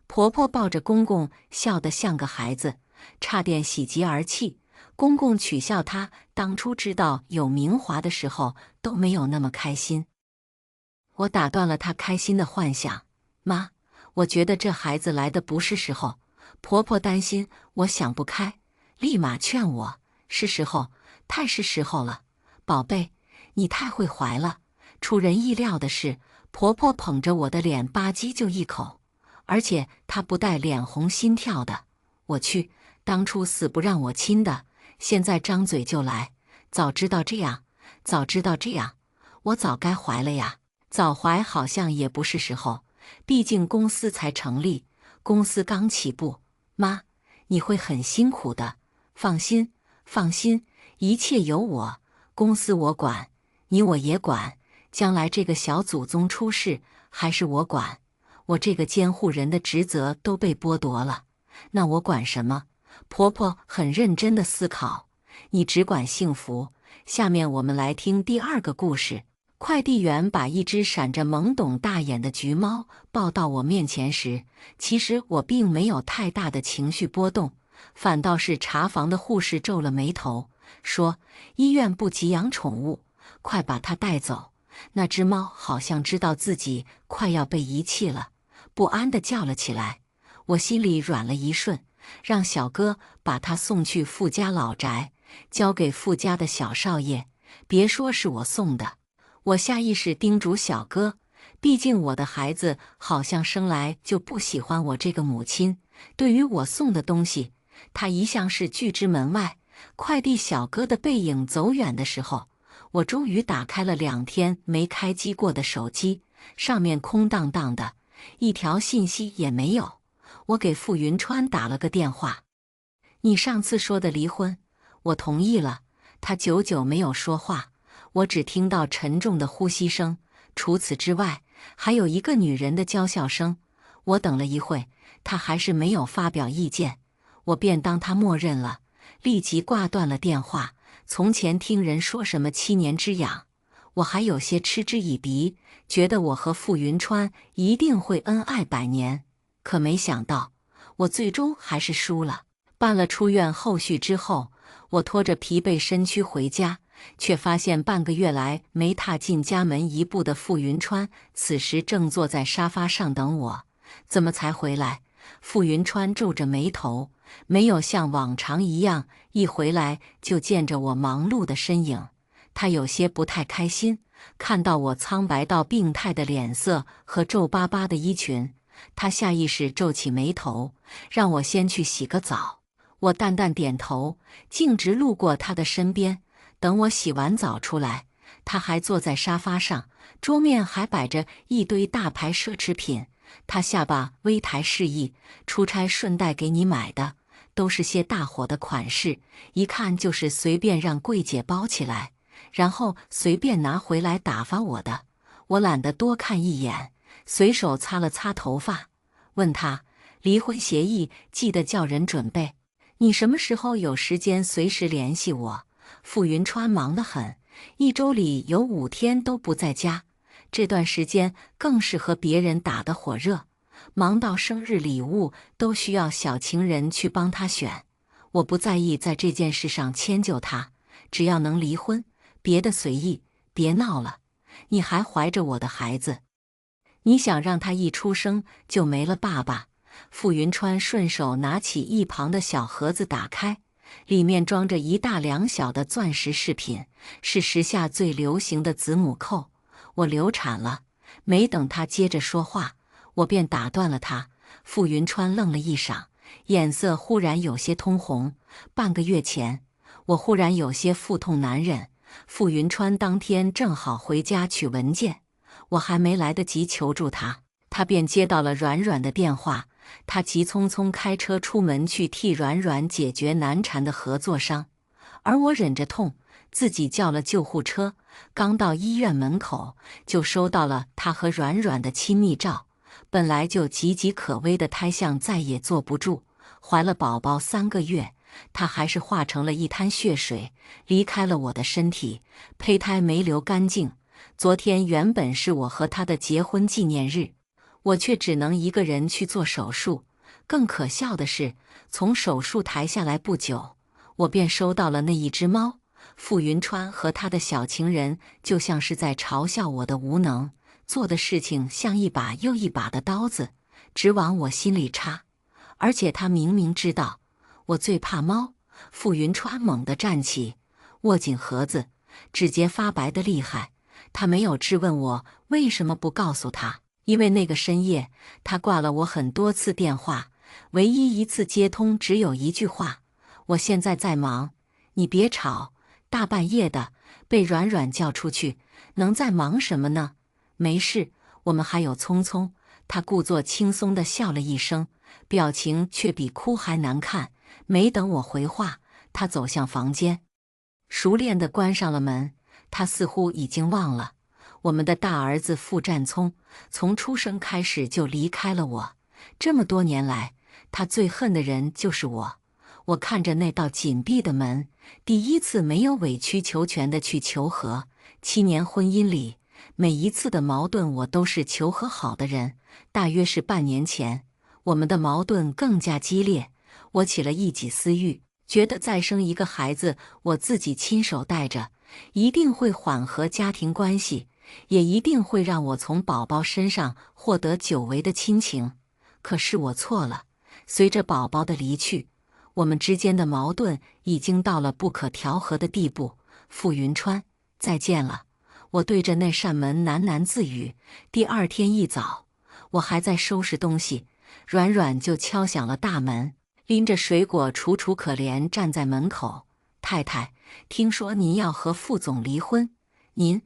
婆婆抱着公公，笑得像个孩子，差点喜极而泣。公公取笑她当初知道有明华的时候都没有那么开心。我打断了她开心的幻想，妈，我觉得这孩子来的不是时候。婆婆担心我想不开，立马劝我，是时候，太是时候了，宝贝，你太会怀了。出人意料的是，婆婆捧着我的脸吧唧就一口，而且她不带脸红心跳的。我去，当初死不让我亲的，现在张嘴就来。早知道这样，早知道这样，我早该怀了呀。早怀好像也不是时候，毕竟公司才成立，公司刚起步。妈，你会很辛苦的，放心，放心，一切由我，公司我管，你我也管，将来这个小祖宗出事还是我管。我这个监护人的职责都被剥夺了，那我管什么？婆婆很认真的思考，你只管幸福。下面我们来听第二个故事。快递员把一只闪着懵懂大眼的橘猫抱到我面前时，其实我并没有太大的情绪波动，反倒是查房的护士皱了眉头，说：“医院不给养宠物，快把它带走。”那只猫好像知道自己快要被遗弃了，不安地叫了起来。我心里软了一瞬，让小哥把它送去傅家老宅，交给傅家的小少爷，别说是我送的。我下意识叮嘱小哥，毕竟我的孩子好像生来就不喜欢我这个母亲，对于我送的东西，他一向是拒之门外。快递小哥的背影走远的时候，我终于打开了2天没开机过的手机，上面空荡荡的，一条信息也没有。我给傅云川打了个电话，你上次说的离婚，我同意了。他久久没有说话。我只听到沉重的呼吸声，除此之外，还有一个女人的娇笑声。我等了一会，她还是没有发表意见，我便当她默认了，立即挂断了电话。从前听人说什么7年之痒，我还有些嗤之以鼻，觉得我和傅云川一定会恩爱百年。可没想到，我最终还是输了。办了出院后续之后，我拖着疲惫身躯回家，却发现半个月来没踏进家门一步的傅云川，此时正坐在沙发上等我。怎么才回来？傅云川皱着眉头，没有像往常一样一回来就见着我忙碌的身影。他有些不太开心，看到我苍白到病态的脸色和皱巴巴的衣裙，他下意识皱起眉头，让我先去洗个澡。我淡淡点头，径直路过他的身边。等我洗完澡出来，他还坐在沙发上，桌面还摆着一堆大牌奢侈品。他下巴微抬示意，出差顺带给你买的，都是些大火的款式，一看就是随便让柜姐包起来，然后随便拿回来打发我的。我懒得多看一眼，随手擦了擦头发，问他离婚协议记得叫人准备，你什么时候有时间随时联系我。傅云川忙得很，一周里有5天都不在家，这段时间更是和别人打得火热，忙到生日礼物都需要小情人去帮他选。我不在意在这件事上迁就他，只要能离婚，别的随意，别闹了。你还怀着我的孩子，你想让他一出生就没了爸爸？傅云川顺手拿起一旁的小盒子打开，里面装着一大两小的钻石饰品，是时下最流行的子母扣。我流产了。没等他接着说话，我便打断了他。傅云川愣了一晌，眼色忽然有些通红。半个月前，我忽然有些腹痛难忍。傅云川当天正好回家取文件，我还没来得及求助他，他便接到了软软的电话。他急匆匆开车出门去替软软解决难缠的合作商，而我忍着痛，自己叫了救护车。刚到医院门口，就收到了他和软软的亲密照。本来就岌岌可危的胎相再也坐不住，怀了宝宝3个月，他还是化成了一滩血水，离开了我的身体，胚胎没流干净。昨天原本是我和他的结婚纪念日，我却只能一个人去做手术。更可笑的是，从手术台下来不久，我便收到了那一只猫。傅云川和他的小情人就像是在嘲笑我的无能，做的事情像一把又一把的刀子，直往我心里插。而且他明明知道我最怕猫。傅云川猛地站起，握紧盒子，指节发白的厉害。他没有质问我为什么不告诉他，因为那个深夜他挂了我很多次电话，唯一一次接通只有一句话：我现在在忙，你别吵。大半夜的被软软叫出去，能在忙什么呢？没事，我们还有聪聪。他故作轻松地笑了一声，表情却比哭还难看。没等我回话，他走向房间，熟练地关上了门。他似乎已经忘了，我们的大儿子傅占聪从出生开始就离开了我。这么多年来，他最恨的人就是我。我看着那道紧闭的门，第一次没有委曲求全地去求和。7年婚姻里，每一次的矛盾我都是求和好的人。大约是半年前，我们的矛盾更加激烈。我起了一己私欲，觉得再生一个孩子，我自己亲手带着，一定会缓和家庭关系，也一定会让我从宝宝身上获得久违的亲情。可是我错了，随着宝宝的离去，我们之间的矛盾已经到了不可调和的地步。傅云川，再见了。我对着那扇门喃喃自语。第二天一早，我还在收拾东西，软软就敲响了大门，拎着水果楚楚可怜站在门口。太太，听说您要和傅总离婚，您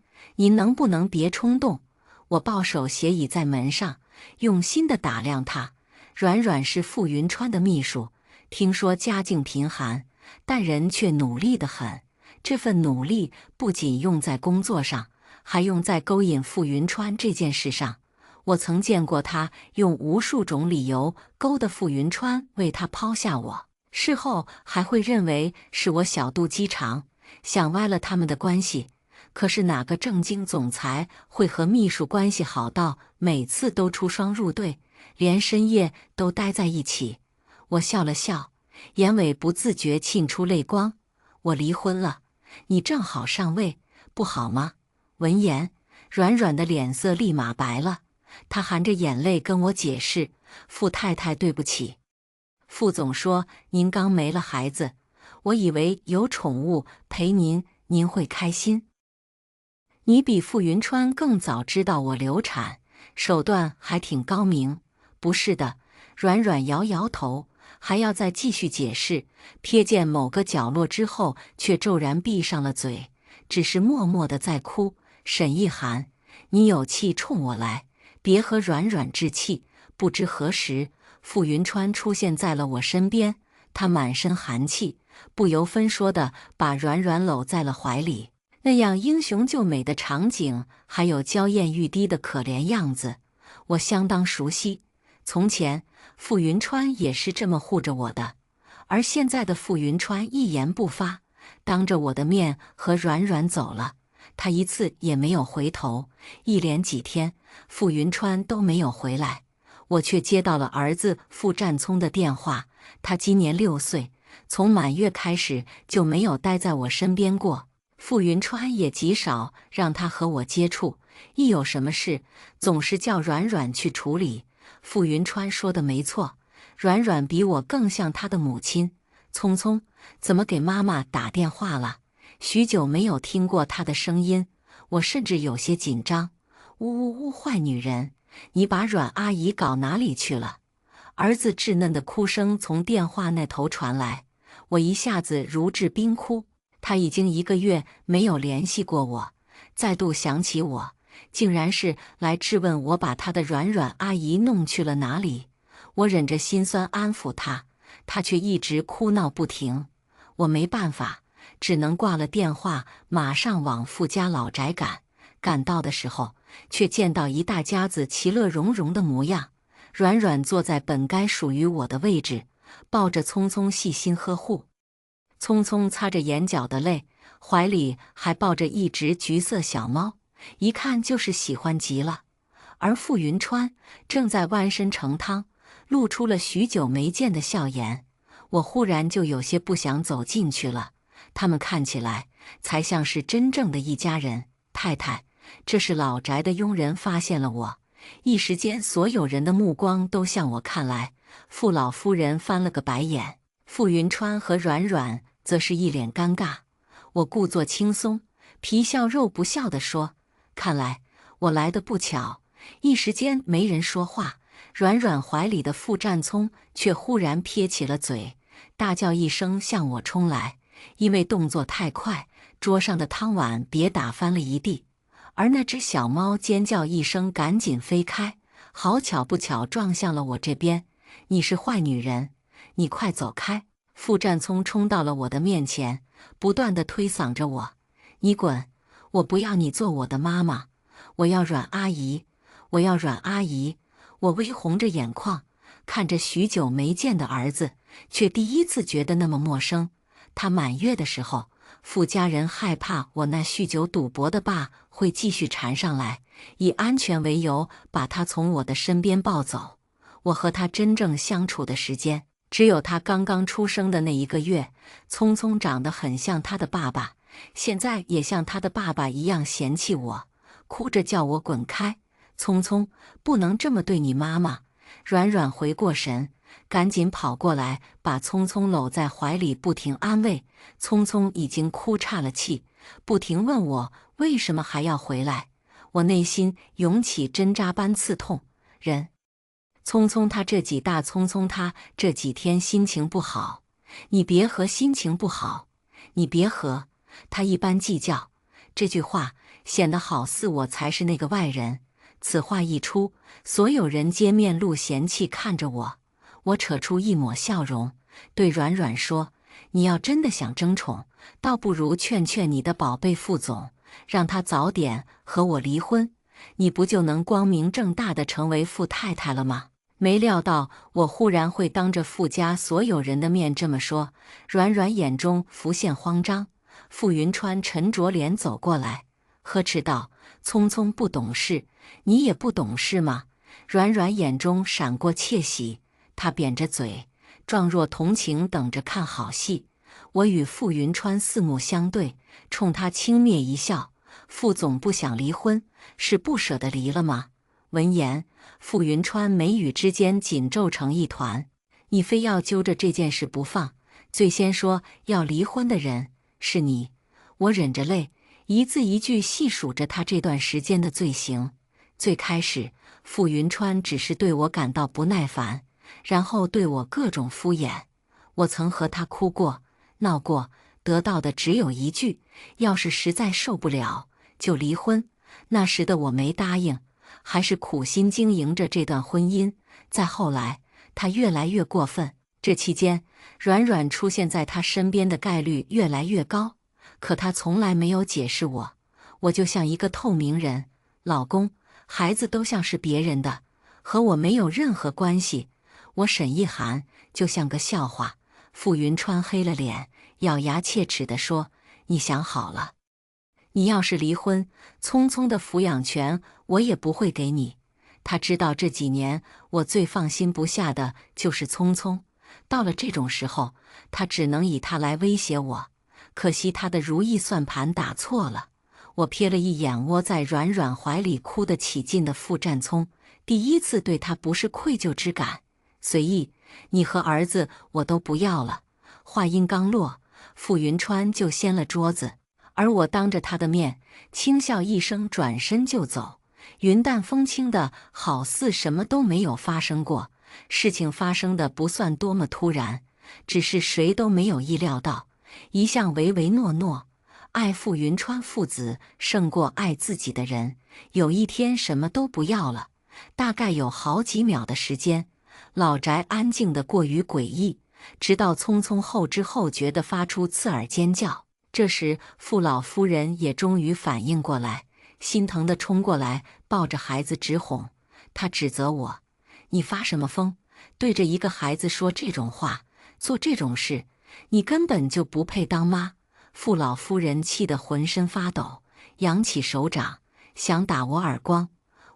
能不能别冲动？我抱手斜倚在门上，用心地打量他。软软是傅云川的秘书，听说家境贫寒，但人却努力得很。这份努力不仅用在工作上，还用在勾引傅云川这件事上。我曾见过他用无数种理由勾得傅云川为他抛下我，事后还会认为是我小肚鸡肠，想歪了他们的关系。可是哪个正经总裁会和秘书关系好到每次都出双入对，连深夜都待在一起？我笑了笑，眼尾不自觉沁出泪光。我离婚了，你正好上位，不好吗？闻言，软软的脸色立马白了，她含着眼泪跟我解释：傅太太对不起。傅总说您刚没了孩子，我以为有宠物陪您会开心。你比傅云川更早知道我流产，手段还挺高明。不是的，软软摇摇头，还要再继续解释，瞥见某个角落之后，却骤然闭上了嘴，只是默默地在哭。沈意涵，你有气冲我来，别和软软置气。不知何时，傅云川出现在了我身边，他满身寒气，不由分说地把软软搂在了怀里。那样英雄救美的场景，还有娇艳欲滴的可怜样子，我相当熟悉。从前，傅云川也是这么护着我的，而现在的傅云川一言不发，当着我的面和软软走了，他一次也没有回头。一连几天，傅云川都没有回来，我却接到了儿子傅占聪的电话。他今年6岁，从满月开始就没有待在我身边过。傅云川也极少让他和我接触，一有什么事，总是叫软软去处理。傅云川说的没错，软软比我更像他的母亲。聪聪，怎么给妈妈打电话了？许久没有听过她的声音，我甚至有些紧张。呜呜呜，坏女人，你把阮阿姨搞哪里去了？儿子稚嫩的哭声从电话那头传来，我一下子如置冰窟。他已经1个月没有联系过我，再度想起我，竟然是来质问我把他的软软阿姨弄去了哪里。我忍着心酸安抚他，他却一直哭闹不停。我没办法，只能挂了电话，马上往傅家老宅赶。赶到的时候，却见到一大家子其乐融融的模样。软软坐在本该属于我的位置，抱着聪聪细心呵护。聪聪擦着眼角的泪，怀里还抱着一只橘色小猫，一看就是喜欢极了。而傅云川正在弯身盛汤，露出了许久没见的笑颜。我忽然就有些不想走进去了，他们看起来才像是真正的一家人。太太，这是老宅的佣人发现了我。一时间，所有人的目光都向我看来。傅老夫人翻了个白眼，傅云川和软软则是一脸尴尬。我故作轻松，皮笑肉不笑地说：“看来我来得不巧。”一时间没人说话。软软怀里的傅占聪却忽然撇起了嘴，大叫一声向我冲来。因为动作太快，桌上的汤碗别打翻了一地。而那只小猫尖叫一声，赶紧飞开，好巧不巧撞向了我这边。你是坏女人，你快走开！傅占聪冲到了我的面前，不断地推搡着我。你滚！我不要你做我的妈妈，我要阮阿姨，我要阮阿姨！我微红着眼眶，看着许久没见的儿子，却第一次觉得那么陌生。他满月的时候，傅家人害怕我那酗酒赌博的爸会继续缠上来，以安全为由把他从我的身边抱走。我和他真正相处的时间，只有他刚刚出生的那1个月。聪聪长得很像他的爸爸，现在也像他的爸爸一样嫌弃我，哭着叫我滚开。聪聪，不能这么对你妈妈。软软回过神，赶紧跑过来，把聪聪搂在怀里，不停安慰。聪聪已经哭岔了气，不停问我为什么还要回来。我内心涌起针扎般刺痛。聪聪他这几天心情不好，你别和心情不好，你别和他一般计较。这句话显得好似我才是那个外人。此话一出，所有人皆面露嫌弃看着我。我扯出一抹笑容，对软软说：“你要真的想争宠，倒不如劝劝你的宝贝傅总，让他早点和我离婚，你不就能光明正大的成为傅太太了吗？”没料到我忽然会当着傅家所有人的面这么说，软软眼中浮现慌张。傅云川沉着脸走过来：“呵斥道：“聪聪不懂事，你也不懂事吗？”软软眼中闪过窃喜，她扁着嘴，状若同情等着看好戏。我与傅云川四目相对，冲他轻蔑一笑：“傅总不想离婚，是不舍得离了吗？”闻言，傅云川眉宇之间紧皱成一团：“你非要揪着这件事不放，最先说要离婚的人是你。”我忍着泪，一字一句细数着他这段时间的罪行。最开始，傅云川只是对我感到不耐烦，然后对我各种敷衍。我曾和他哭过、闹过，得到的只有一句：要是实在受不了，就离婚。那时的我没答应，还是苦心经营着这段婚姻。再后来，他越来越过分，这期间，软软出现在他身边的概率越来越高。可他从来没有解释我就像一个透明人，老公、孩子都像是别人的，和我没有任何关系。我沈一涵就像个笑话。傅云川黑了脸，咬牙切齿地说：“你想好了？你要是离婚，聪聪的抚养权我也不会给你。”他知道这几年我最放心不下的就是聪聪，到了这种时候，他只能以他来威胁我。可惜他的如意算盘打错了。我瞥了一眼窝在软软怀里哭得起劲的傅占聪，第一次对他不是愧疚之感。随意，你和儿子我都不要了。话音刚落，傅云川就掀了桌子，而我当着他的面轻笑一声，转身就走，云淡风轻的，好似什么都没有发生过。事情发生的不算多么突然，只是谁都没有意料到，一向唯唯诺诺、爱傅云川父子胜过爱自己的人，有一天什么都不要了。大概有好几秒的时间，老宅安静得过于诡异，直到聪聪后知后觉地发出刺耳尖叫。这时，傅老夫人也终于反应过来，心疼地冲过来，抱着孩子直哄。她指责我：“你发什么疯？对着一个孩子说这种话，做这种事，你根本就不配当妈！”傅老夫人气得浑身发抖，扬起手掌想打我耳光，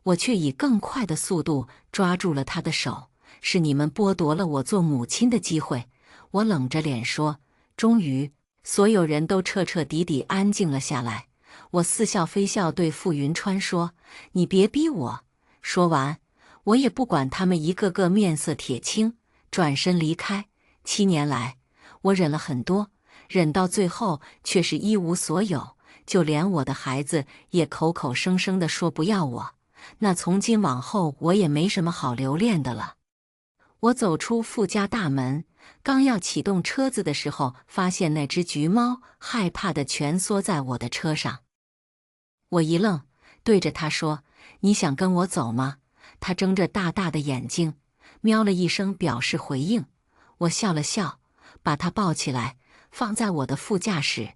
我却以更快的速度抓住了她的手。“是你们剥夺了我做母亲的机会。”我冷着脸说。终于，所有人都彻彻底底安静了下来。我似笑非笑对傅云川说：“你别逼我。”说完，我也不管他们一个个面色铁青，转身离开。7年来，我忍了很多，忍到最后却是一无所有，就连我的孩子也口口声声地说不要我。那从今往后，我也没什么好留恋的了。我走出傅家大门，刚要启动车子的时候，发现那只橘猫害怕地蜷缩在我的车上。我一愣，对着他说：“你想跟我走吗？”他睁着大大的眼睛，喵了一声表示回应。我笑了笑，把他抱起来，放在我的副驾驶。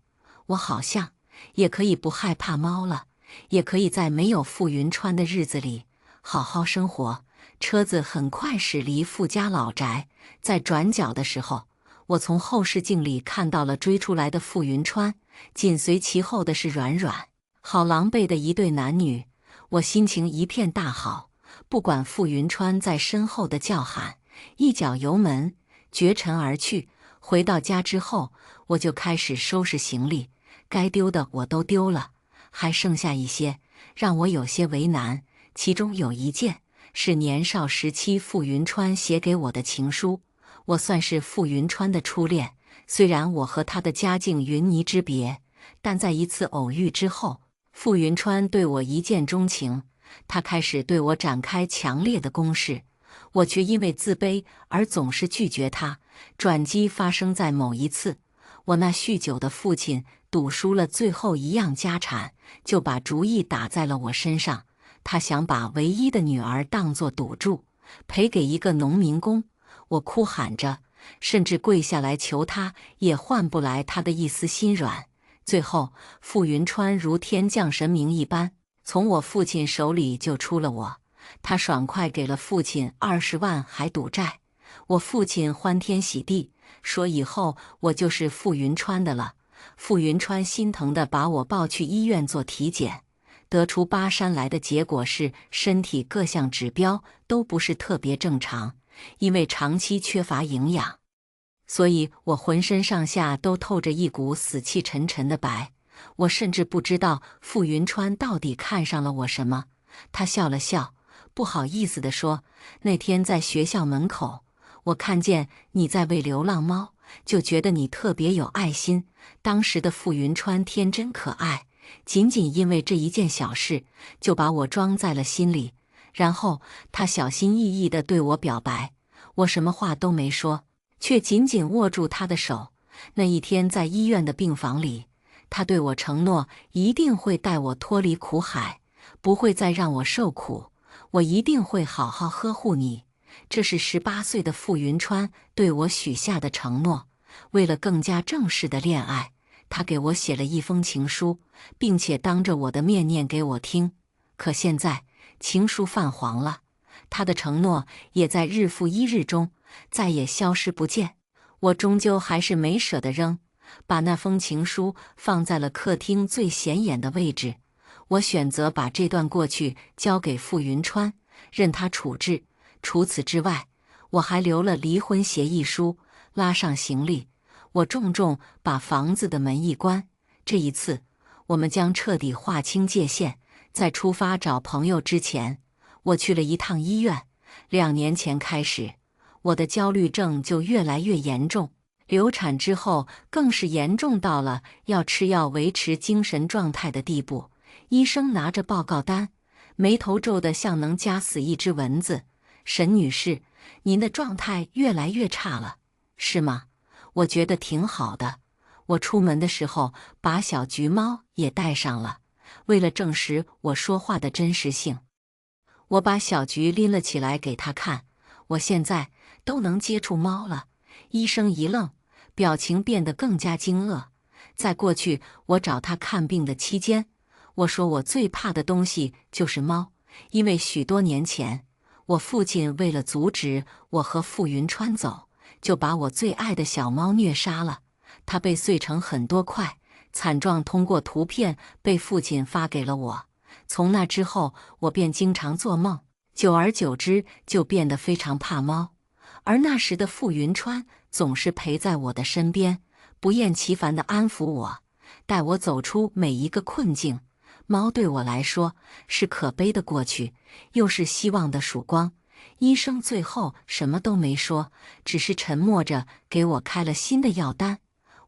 我好像也可以不害怕猫了，也可以在没有傅云川的日子里好好生活。车子很快驶离傅家老宅，在转角的时候，我从后视镜里看到了追出来的傅云川，紧随其后的是软软。好狼狈的一对男女，我心情一片大好。不管傅云川在身后的叫喊，一脚油门绝尘而去。回到家之后，我就开始收拾行李，该丢的我都丢了，还剩下一些让我有些为难。其中有一件是年少时期傅云川写给我的情书。我算是傅云川的初恋，虽然我和他的家境云泥之别，但在一次偶遇之后，傅云川对我一见钟情，他开始对我展开强烈的攻势，我却因为自卑而总是拒绝他。转机发生在某一次，我那酗酒的父亲赌输了最后一样家产，就把主意打在了我身上。他想把唯一的女儿当作赌注，赔给一个农民工。我哭喊着，甚至跪下来求他，也换不来他的一丝心软。最后，傅云川如天降神明一般，从我父亲手里救出了我。他爽快给了父亲20万，还赌债。我父亲欢天喜地，说以后我就是傅云川的了。傅云川心疼地把我抱去医院做体检，得出巴山来的结果是身体各项指标都不是特别正常，因为长期缺乏营养。所以我浑身上下都透着一股死气沉沉的白。我甚至不知道傅云川到底看上了我什么。他笑了笑，不好意思地说：“那天在学校门口，我看见你在喂流浪猫，就觉得你特别有爱心。”当时的傅云川天真可爱，仅仅因为这一件小事，就把我装在了心里。然后他小心翼翼地对我表白，我什么话都没说，却紧紧握住他的手。那一天在医院的病房里，他对我承诺一定会带我脱离苦海，不会再让我受苦，我一定会好好呵护你。这是18岁的傅云川对我许下的承诺。为了更加正式的恋爱，他给我写了一封情书，并且当着我的面念给我听。可现在情书泛黄了，他的承诺也在日复一日中再也消失不见。我终究还是没舍得扔，把那封情书放在了客厅最显眼的位置。我选择把这段过去交给傅云川，任他处置。除此之外，我还留了离婚协议书。拉上行李，我重重把房子的门一关。这一次，我们将彻底划清界限。在出发找朋友之前，我去了一趟医院。2年前开始，我的焦虑症就越来越严重，流产之后更是严重到了要吃药维持精神状态的地步。医生拿着报告单，眉头皱得像能夹死一只蚊子。沈女士，您的状态越来越差了，是吗？我觉得挺好的。我出门的时候把小橘猫也带上了，为了证实我说话的真实性。我把小橘拎了起来给他看，我现在都能接触猫了。医生一愣，表情变得更加惊愕。在过去我找他看病的期间，我说我最怕的东西就是猫，因为许多年前，我父亲为了阻止我和傅云川走，就把我最爱的小猫虐杀了。它被碎成很多块，惨状通过图片被父亲发给了我。从那之后，我便经常做梦，久而久之就变得非常怕猫。而那时的傅云川总是陪在我的身边，不厌其烦地安抚我，带我走出每一个困境。猫对我来说是可悲的过去，又是希望的曙光。医生最后什么都没说，只是沉默着给我开了新的药单。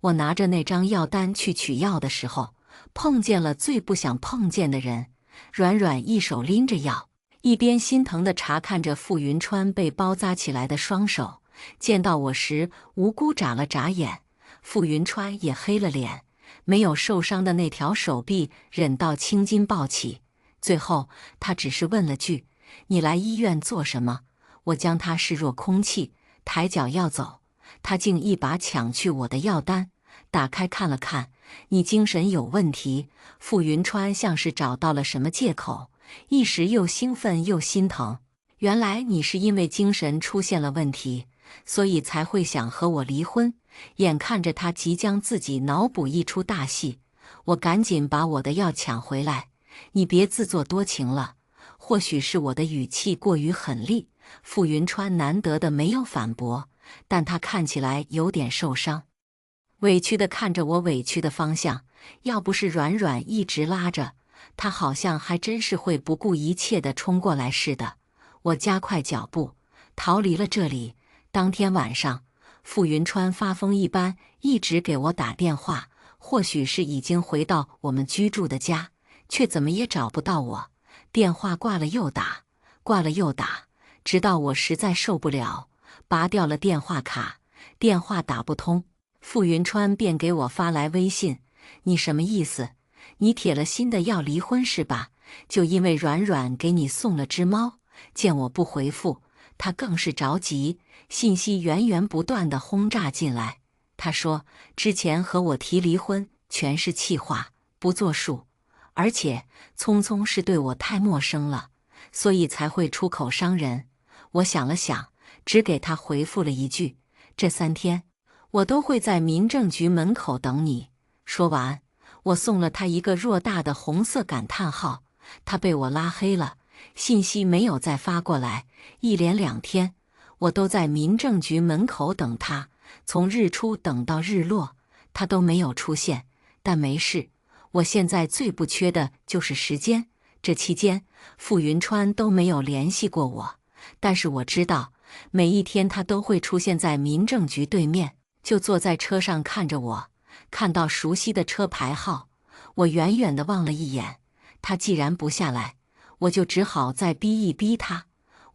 我拿着那张药单去取药的时候，碰见了最不想碰见的人。软软一手拎着药，一边心疼地查看着傅云川被包扎起来的双手。见到我时，无辜眨了眨眼。傅云川也黑了脸，没有受伤的那条手臂忍到青筋暴起。最后，他只是问了句：“你来医院做什么？”我将他视若空气，抬脚要走，他竟一把抢去我的药单，打开看了看。你精神有问题。傅云川像是找到了什么借口，一时又兴奋又心疼。原来你是因为精神出现了问题，所以才会想和我离婚。眼看着他即将自己脑补一出大戏，我赶紧把我的药抢回来。你别自作多情了。或许是我的语气过于狠厉，傅云川难得的没有反驳，但他看起来有点受伤，委屈地看着我委屈的方向。要不是软软一直拉着，他好像还真是会不顾一切地冲过来似的。我加快脚步，逃离了这里。当天晚上，傅云川发疯一般一直给我打电话，或许是已经回到我们居住的家，却怎么也找不到我。电话挂了又打，挂了又打，直到我实在受不了，拔掉了电话卡，电话打不通，傅云川便给我发来微信：“你什么意思？你铁了心的要离婚是吧？就因为软软给你送了只猫？”见我不回复，他更是着急，信息源源不断地轰炸进来。他说之前和我提离婚全是气话，不作数，而且聪聪是对我太陌生了，所以才会出口伤人。我想了想，只给他回复了一句：“这3天我都会在民政局门口等你。”说完，我送了他一个偌大的红色感叹号。他被我拉黑了，信息没有再发过来，一连2天，我都在民政局门口等他，从日出等到日落，他都没有出现。但没事，我现在最不缺的就是时间。这期间，傅云川都没有联系过我，但是我知道，每一天他都会出现在民政局对面，就坐在车上看着我。看到熟悉的车牌号，我远远地望了一眼。他既然不下来，我就只好再逼一逼他。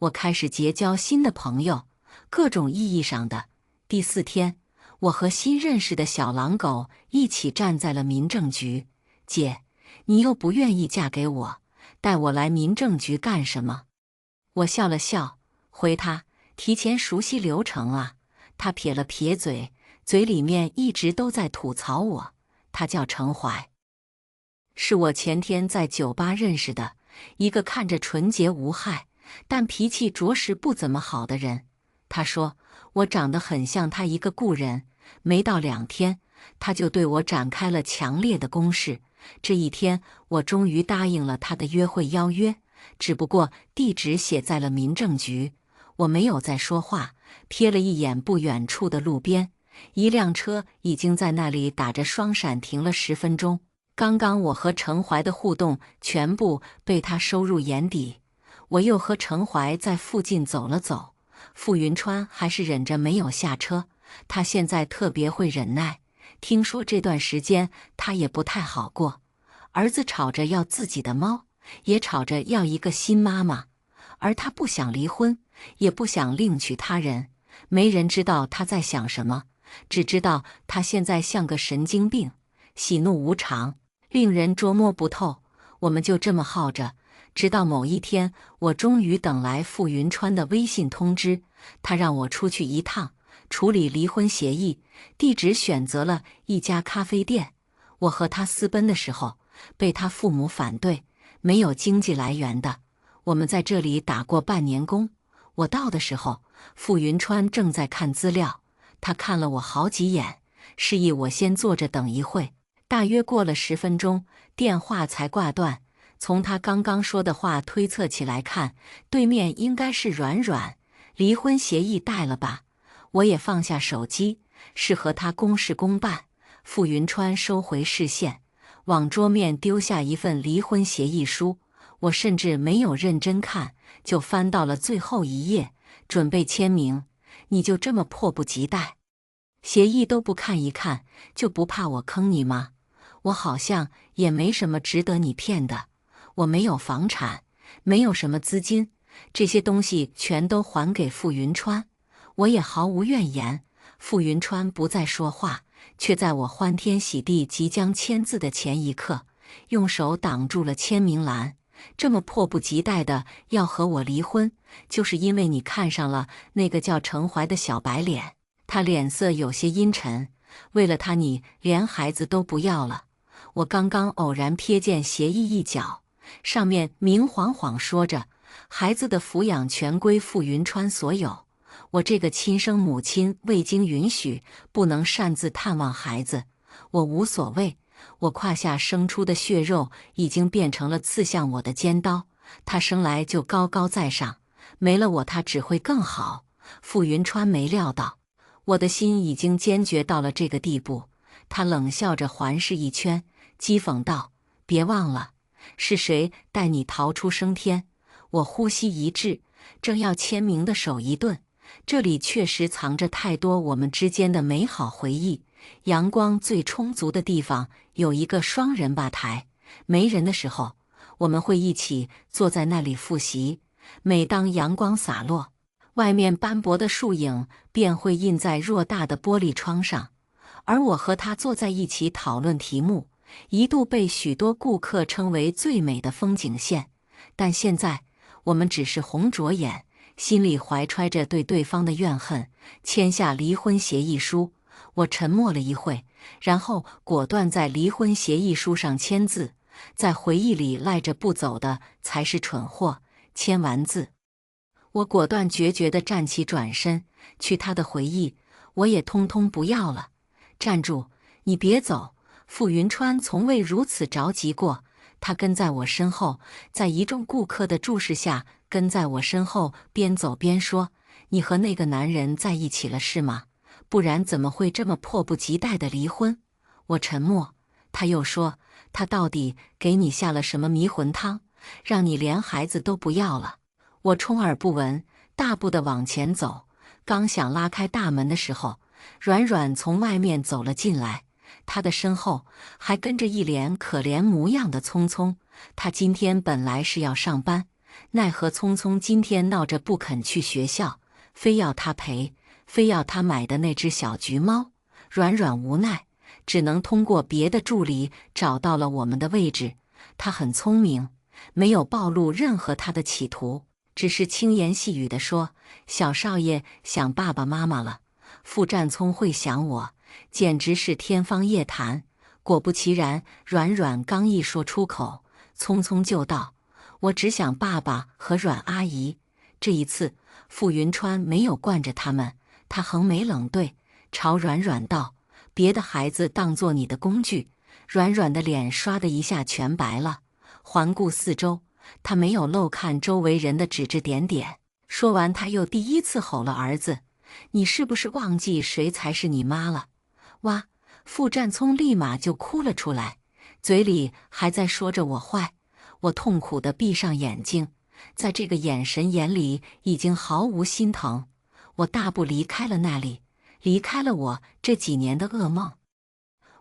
我开始结交新的朋友，各种意义上的。第4天，我和新认识的小狼狗一起站在了民政局。姐，你又不愿意嫁给我，带我来民政局干什么？我笑了笑，回他：提前熟悉流程啊。他撇了撇嘴，嘴里面一直都在吐槽我。他叫程怀，是我前天在酒吧认识的，一个看着纯洁无害，但脾气着实不怎么好的人。他说我长得很像他一个故人，没到2天，他就对我展开了强烈的攻势。这一天，我终于答应了他的约会邀约，只不过地址写在了民政局。我没有再说话，瞥了一眼不远处的路边，一辆车已经在那里打着双闪停了10分钟。刚刚我和程怀的互动全部被他收入眼底。我又和程怀在附近走了走，傅云川还是忍着没有下车。他现在特别会忍耐，听说这段时间他也不太好过。儿子吵着要自己的猫，也吵着要一个新妈妈，而他不想离婚，也不想另娶他人。没人知道他在想什么，只知道他现在像个神经病，喜怒无常，令人捉摸不透。我们就这么耗着，直到某一天，我终于等来傅云川的微信通知，他让我出去一趟，处理离婚协议，地址选择了一家咖啡店。我和他私奔的时候，被他父母反对，没有经济来源的。我们在这里打过半年工。我到的时候，傅云川正在看资料，他看了我好几眼，示意我先坐着等一会。大约过了10分钟，电话才挂断。从他刚刚说的话推测起来看，对面应该是软软，离婚协议带了吧？我也放下手机，是和他公事公办。傅云川收回视线，往桌面丢下一份离婚协议书。我甚至没有认真看，就翻到了最后一页，准备签名。你就这么迫不及待？协议都不看一看，就不怕我坑你吗？我好像也没什么值得你骗的。我没有房产，没有什么资金，这些东西全都还给傅云川，我也毫无怨言。傅云川不再说话，却在我欢天喜地即将签字的前一刻，用手挡住了签名栏。这么迫不及待的要和我离婚，就是因为你看上了那个叫程怀的小白脸。他脸色有些阴沉，为了他你连孩子都不要了。我刚刚偶然瞥见协议一角，上面明晃晃说着孩子的抚养权归傅云川所有，我这个亲生母亲未经允许不能擅自探望孩子。我无所谓，我胯下生出的血肉已经变成了刺向我的尖刀。他生来就高高在上，没了我他只会更好。傅云川没料到我的心已经坚决到了这个地步。他冷笑着环视一圈，讥讽道：别忘了，是谁带你逃出升天？我呼吸一滞，正要签名的手一顿。这里确实藏着太多我们之间的美好回忆。阳光最充足的地方有一个双人吧台，没人的时候，我们会一起坐在那里复习。每当阳光洒落，外面斑驳的树影便会印在偌大的玻璃窗上，而我和他坐在一起讨论题目，一度被许多顾客称为最美的风景线。但现在，我们只是红着眼，心里怀揣着对对方的怨恨，签下离婚协议书。我沉默了一会，然后果断在离婚协议书上签字。在回忆里赖着不走的才是蠢货。签完字，我果断决绝地站起转身，去他的回忆，我也通通不要了。站住，你别走！傅云川从未如此着急过，他跟在我身后，在一众顾客的注视下跟在我身后，边走边说：“你和那个男人在一起了是吗？不然怎么会这么迫不及待的离婚？”我沉默。他又说：“他到底给你下了什么迷魂汤，让你连孩子都不要了？”我充耳不闻，大步地往前走。刚想拉开大门的时候，软软从外面走了进来。他的身后还跟着一脸可怜模样的聪聪。他今天本来是要上班，奈何聪聪今天闹着不肯去学校，非要他陪，非要他买的那只小橘猫。软软无奈，只能通过别的助理找到了我们的位置。他很聪明，没有暴露任何他的企图，只是轻言细语地说：“小少爷想爸爸妈妈了，傅占聪会想我。”简直是天方夜谭。果不其然，软软刚一说出口，聪聪就道：“我只想爸爸和阮阿姨。”这一次，傅云川没有惯着他们，他横眉冷对，朝软软道：“别的孩子当作你的工具。”软软的脸刷的一下全白了，环顾四周，他没有漏看周围人的指指点点。说完，他又第一次吼了儿子：“你是不是忘记谁才是你妈了？”哇！傅占聪立马就哭了出来，嘴里还在说着我坏。我痛苦地闭上眼睛，在这个眼神眼里已经毫无心疼。我大步离开了那里，离开了我这几年的噩梦。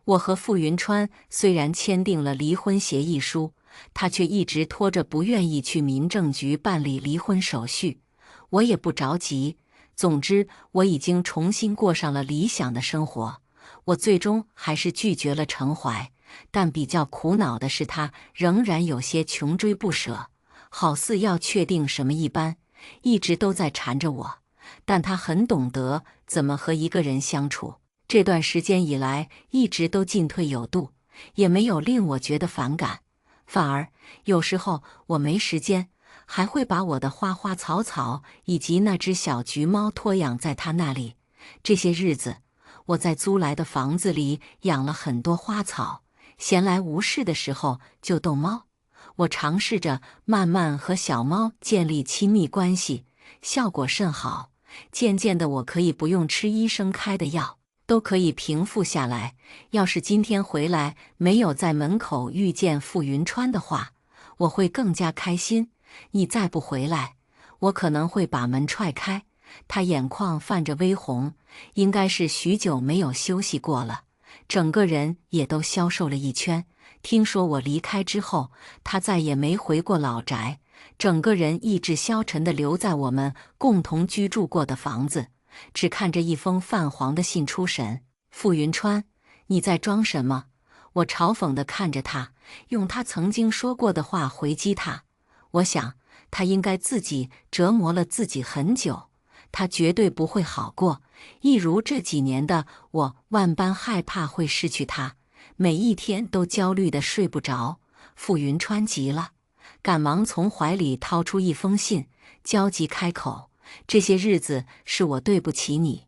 我和傅云川虽然签订了离婚协议书，他却一直拖着不愿意去民政局办理离婚手续。我也不着急，总之我已经重新过上了理想的生活。我最终还是拒绝了陈怀，但比较苦恼的是，他仍然有些穷追不舍，好似要确定什么一般，一直都在缠着我。但他很懂得怎么和一个人相处，这段时间以来一直都进退有度，也没有令我觉得反感。反而有时候我没时间，还会把我的花花草草以及那只小橘猫托养在他那里。这些日子，我在租来的房子里养了很多花草，闲来无事的时候就逗猫。我尝试着慢慢和小猫建立亲密关系，效果甚好。渐渐的，我可以不用吃医生开的药，都可以平复下来。要是今天回来没有在门口遇见傅云川的话，我会更加开心。你再不回来，我可能会把门踹开。他眼眶泛着微红，应该是许久没有休息过了，整个人也都消瘦了一圈。听说我离开之后，他再也没回过老宅，整个人意志消沉地留在我们共同居住过的房子，只看着一封泛黄的信出神。傅云川，你在装什么？我嘲讽地看着他，用他曾经说过的话回击他。我想，他应该自己折磨了自己很久。他绝对不会好过，一如这几年的我万般害怕会失去他，每一天都焦虑得睡不着。傅云川急了，赶忙从怀里掏出一封信，焦急开口：“这些日子是我对不起你，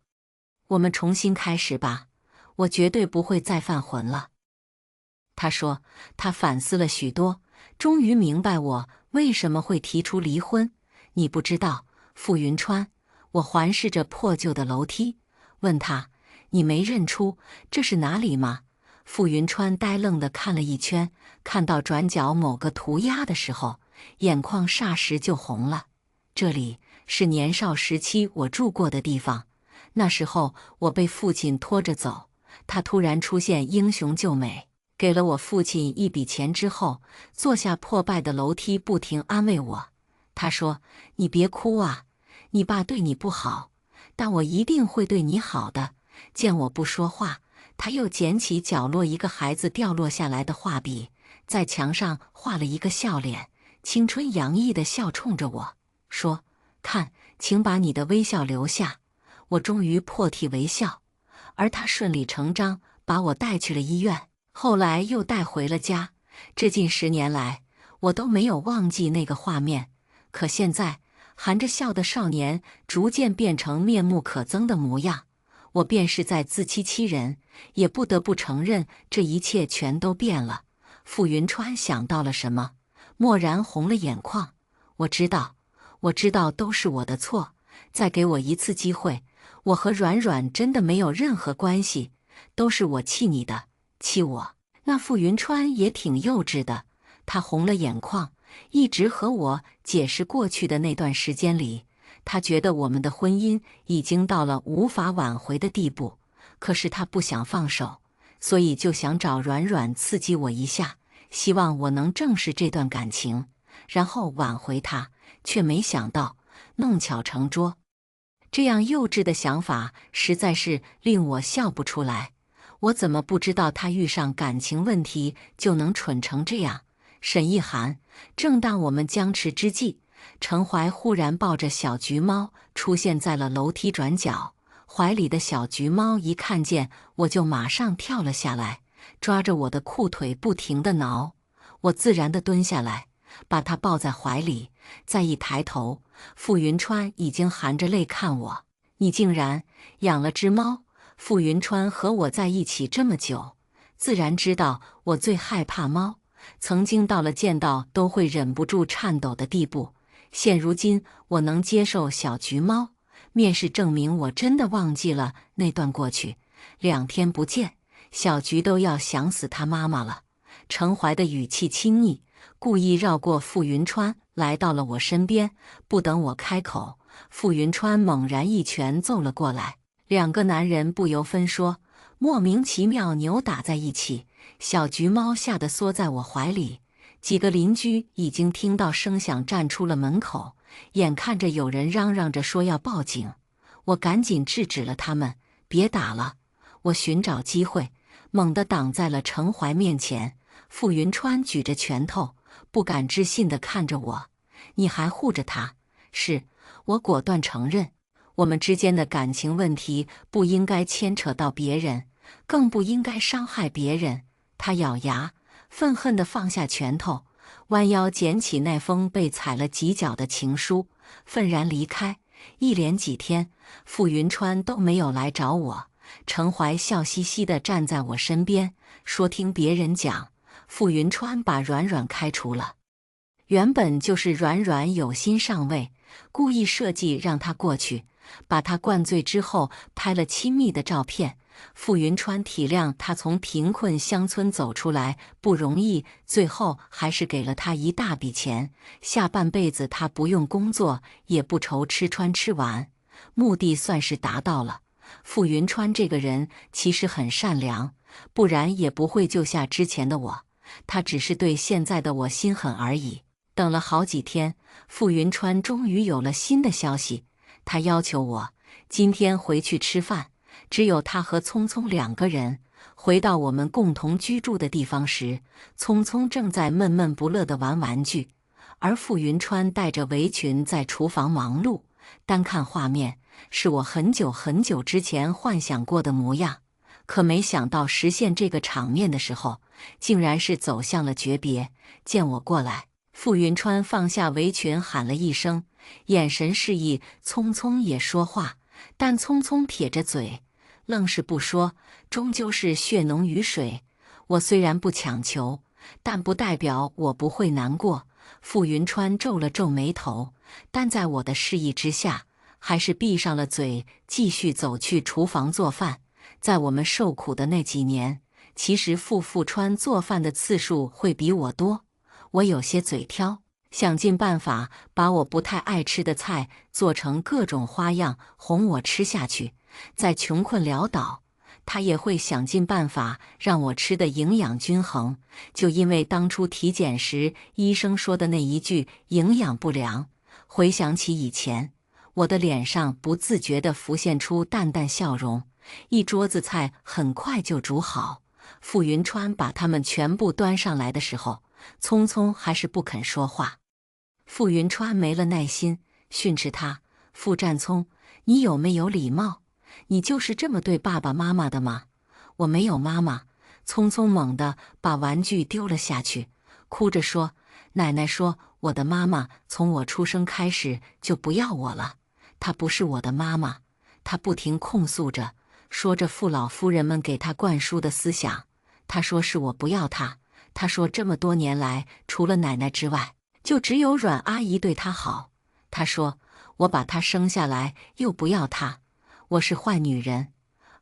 我们重新开始吧，我绝对不会再犯浑了。”他说，他反思了许多，终于明白我为什么会提出离婚。你不知道，傅云川。我环视着破旧的楼梯，问他：“你没认出这是哪里吗？”傅云川呆愣地看了一圈，看到转角某个涂鸦的时候，眼眶霎时就红了。这里是年少时期我住过的地方，那时候我被父亲拖着走，他突然出现英雄救美，给了我父亲一笔钱之后，坐下破败的楼梯不停安慰我。他说：“你别哭啊。你爸对你不好，但我一定会对你好的。”见我不说话，他又捡起角落一个孩子掉落下来的画笔，在墙上画了一个笑脸，青春洋溢地笑冲着我，说：“看，请把你的微笑留下。”我终于破涕为笑，而他顺理成章把我带去了医院，后来又带回了家。这近10年来，我都没有忘记那个画面。可现在，含着笑的少年逐渐变成面目可憎的模样，我便是在自欺欺人，也不得不承认这一切全都变了。傅云川想到了什么，蓦然红了眼眶。我知道都是我的错，再给我一次机会，我和软软真的没有任何关系，都是我气你的，气我。那傅云川也挺幼稚的，他红了眼眶，一直和我解释过去的那段时间里，他觉得我们的婚姻已经到了无法挽回的地步，可是他不想放手，所以就想找软软刺激我一下，希望我能正视这段感情，然后挽回他，却没想到弄巧成拙。这样幼稚的想法实在是令我笑不出来。我怎么不知道他遇上感情问题就能蠢成这样？沈一涵，正当我们僵持之际，程怀忽然抱着小橘猫出现在了楼梯转角。怀里的小橘猫一看见我就马上跳了下来，抓着我的裤腿不停地挠。我自然地蹲下来，把它抱在怀里，再一抬头，傅云川已经含着泪看我。你竟然养了只猫？傅云川和我在一起这么久，自然知道我最害怕猫，曾经到了见到都会忍不住颤抖的地步。现如今我能接受小橘猫，面试证明我真的忘记了那段过去。2天不见，小橘都要想死他妈妈了。程怀的语气亲昵，故意绕过傅云川，来到了我身边。不等我开口，傅云川猛然一拳揍了过来。2个男人不由分说，莫名其妙扭打在一起。小橘猫吓得缩在我怀里。几个邻居已经听到声响，站出了门口，眼看着有人嚷嚷着说要报警，我赶紧制止了他们，别打了。我寻找机会，猛地挡在了程怀面前。傅云川举着拳头，不敢置信地看着我。你还护着他？是，我果断承认，我们之间的感情问题不应该牵扯到别人，更不应该伤害别人。他咬牙，愤恨地放下拳头，弯腰捡起那封被踩了几脚的情书，愤然离开。一连几天，傅云川都没有来找我。程怀笑嘻嘻地站在我身边，说听别人讲，傅云川把软软开除了。原本就是软软有心上位，故意设计让他过去，把他灌醉之后拍了亲密的照片。傅云川体谅他从贫困乡村走出来不容易，最后还是给了他一大笔钱，下半辈子他不用工作，也不愁吃穿吃完，目的算是达到了。傅云川这个人其实很善良，不然也不会救下之前的我，他只是对现在的我心狠而已。等了好几天，傅云川终于有了新的消息，他要求我今天回去吃饭。只有他和聪聪2个人。回到我们共同居住的地方时，聪聪正在闷闷不乐地玩玩具，而傅云川带着围裙在厨房忙碌。单看画面，是我很久很久之前幻想过的模样，可没想到实现这个场面的时候，竟然是走向了诀别。见我过来，傅云川放下围裙喊了一声，眼神示意聪聪也说话，但聪聪撇着嘴，愣是不说，终究是血浓于水。我虽然不强求，但不代表我不会难过。傅云川皱了皱眉头，但在我的示意之下，还是闭上了嘴，继续走去厨房做饭。在我们受苦的那几年，其实傅川做饭的次数会比我多。我有些嘴挑，想尽办法把我不太爱吃的菜做成各种花样哄我吃下去。再穷困潦倒，他也会想尽办法让我吃的营养均衡。就因为当初体检时医生说的那一句营养不良，回想起以前，我的脸上不自觉地浮现出淡淡笑容。一桌子菜很快就煮好，傅云川把它们全部端上来的时候，聪聪还是不肯说话。傅云川没了耐心，训斥他：傅占聪，你有没有礼貌？你就是这么对爸爸妈妈的吗？我没有妈妈。聪聪猛地把玩具丢了下去，哭着说：奶奶说我的妈妈从我出生开始就不要我了，她不是我的妈妈。她不停控诉着，说着傅老夫人们给她灌输的思想。她说是我不要她，他说这么多年来，除了奶奶之外，就只有阮阿姨对他好。他说我把他生下来又不要他，我是坏女人，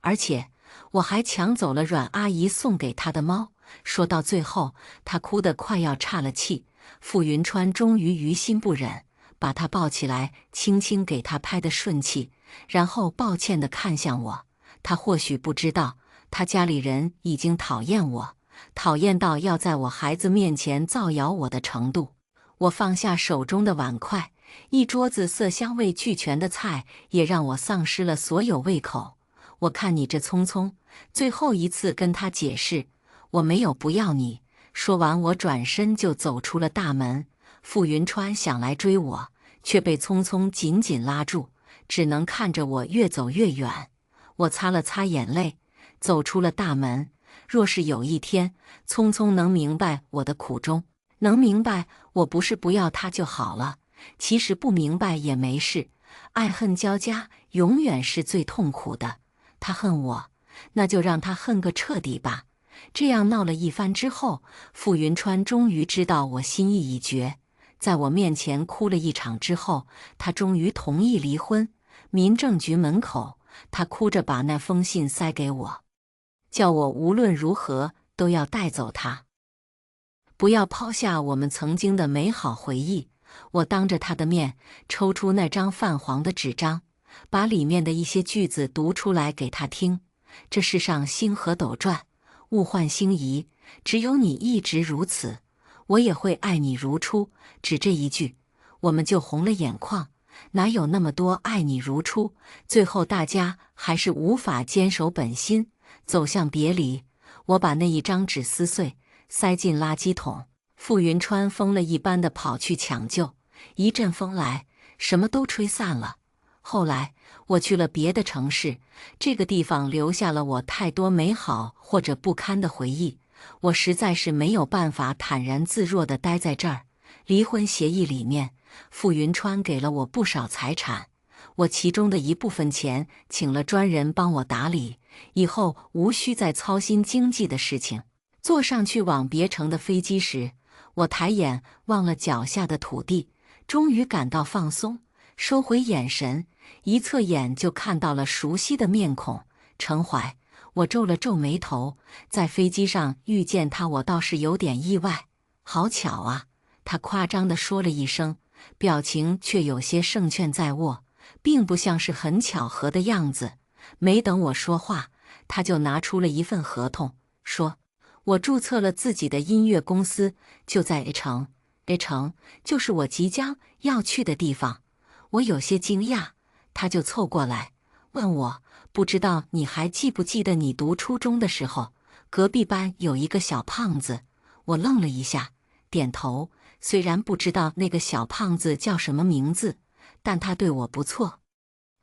而且我还抢走了阮阿姨送给他的猫。说到最后，他哭得快要岔了气。傅云川终于于心不忍，把他抱起来，轻轻给他拍得顺气，然后抱歉地看向我。他或许不知道，他家里人已经讨厌我，讨厌到要在我孩子面前造谣我的程度。我放下手中的碗筷，一桌子色香味俱全的菜也让我丧失了所有胃口。我看你这聪聪，最后一次跟他解释，我没有不要你。说完，我转身就走出了大门。傅云川想来追我，却被聪聪紧紧拉住，只能看着我越走越远。我擦了擦眼泪，走出了大门。若是有一天，聪聪能明白我的苦衷，能明白我不是不要他就好了，其实不明白也没事。爱恨交加永远是最痛苦的。他恨我，那就让他恨个彻底吧。这样闹了一番之后，傅云川终于知道我心意已决，在我面前哭了一场之后，他终于同意离婚。民政局门口，他哭着把那封信塞给我，叫我无论如何都要带走他，不要抛下我们曾经的美好回忆。我当着他的面抽出那张泛黄的纸张，把里面的一些句子读出来给他听。这世上星河斗转，物换星移，只有你一直如此，我也会爱你如初。只这一句，我们就红了眼眶。哪有那么多爱你如初？最后大家还是无法坚守本心，走向别离。我把那一张纸撕碎，塞进垃圾桶。傅云川疯了一般的跑去抢救，一阵风来，什么都吹散了。后来我去了别的城市，这个地方留下了我太多美好或者不堪的回忆，我实在是没有办法坦然自若地待在这儿。离婚协议里面，傅云川给了我不少财产，我其中的一部分钱请了专人帮我打理，以后无需再操心经济的事情。坐上去往别城的飞机时，我抬眼望了脚下的土地，终于感到放松，收回眼神，一侧眼就看到了熟悉的面孔，程怀。我皱了皱眉头，在飞机上遇见他，我倒是有点意外。好巧啊，他夸张地说了一声，表情却有些胜券在握，并不像是很巧合的样子。没等我说话，他就拿出了一份合同，说我注册了自己的音乐公司，就在 A 城。A 城就是我即将要去的地方。我有些惊讶，他就凑过来问我，不知道你还记不记得你读初中的时候，隔壁班有一个小胖子。我愣了一下，点头。虽然不知道那个小胖子叫什么名字，但他对我不错。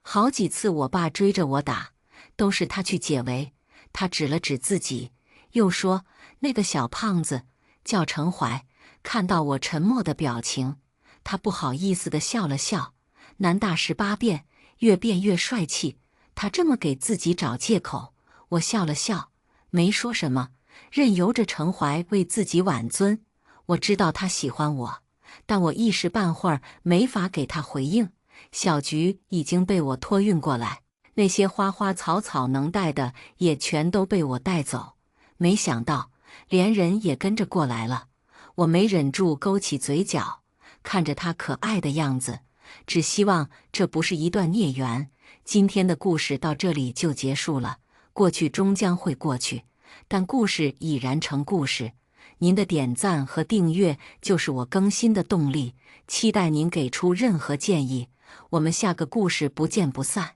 好几次我爸追着我打，都是他去解围。他指了指自己，又说那个小胖子叫程怀。看到我沉默的表情，他不好意思地笑了笑。男大18变，越变越帅气。他这么给自己找借口。我笑了笑，没说什么，任由着程怀为自己挽尊。我知道他喜欢我，但我一时半会儿没法给他回应。小菊已经被我托运过来，那些花花草草能带的也全都被我带走。没想到连人也跟着过来了，我没忍住勾起嘴角，看着他可爱的样子，只希望这不是一段孽缘。今天的故事到这里就结束了，过去终将会过去，但故事已然成故事。您的点赞和订阅就是我更新的动力，期待您给出任何建议，我们下个故事不见不散。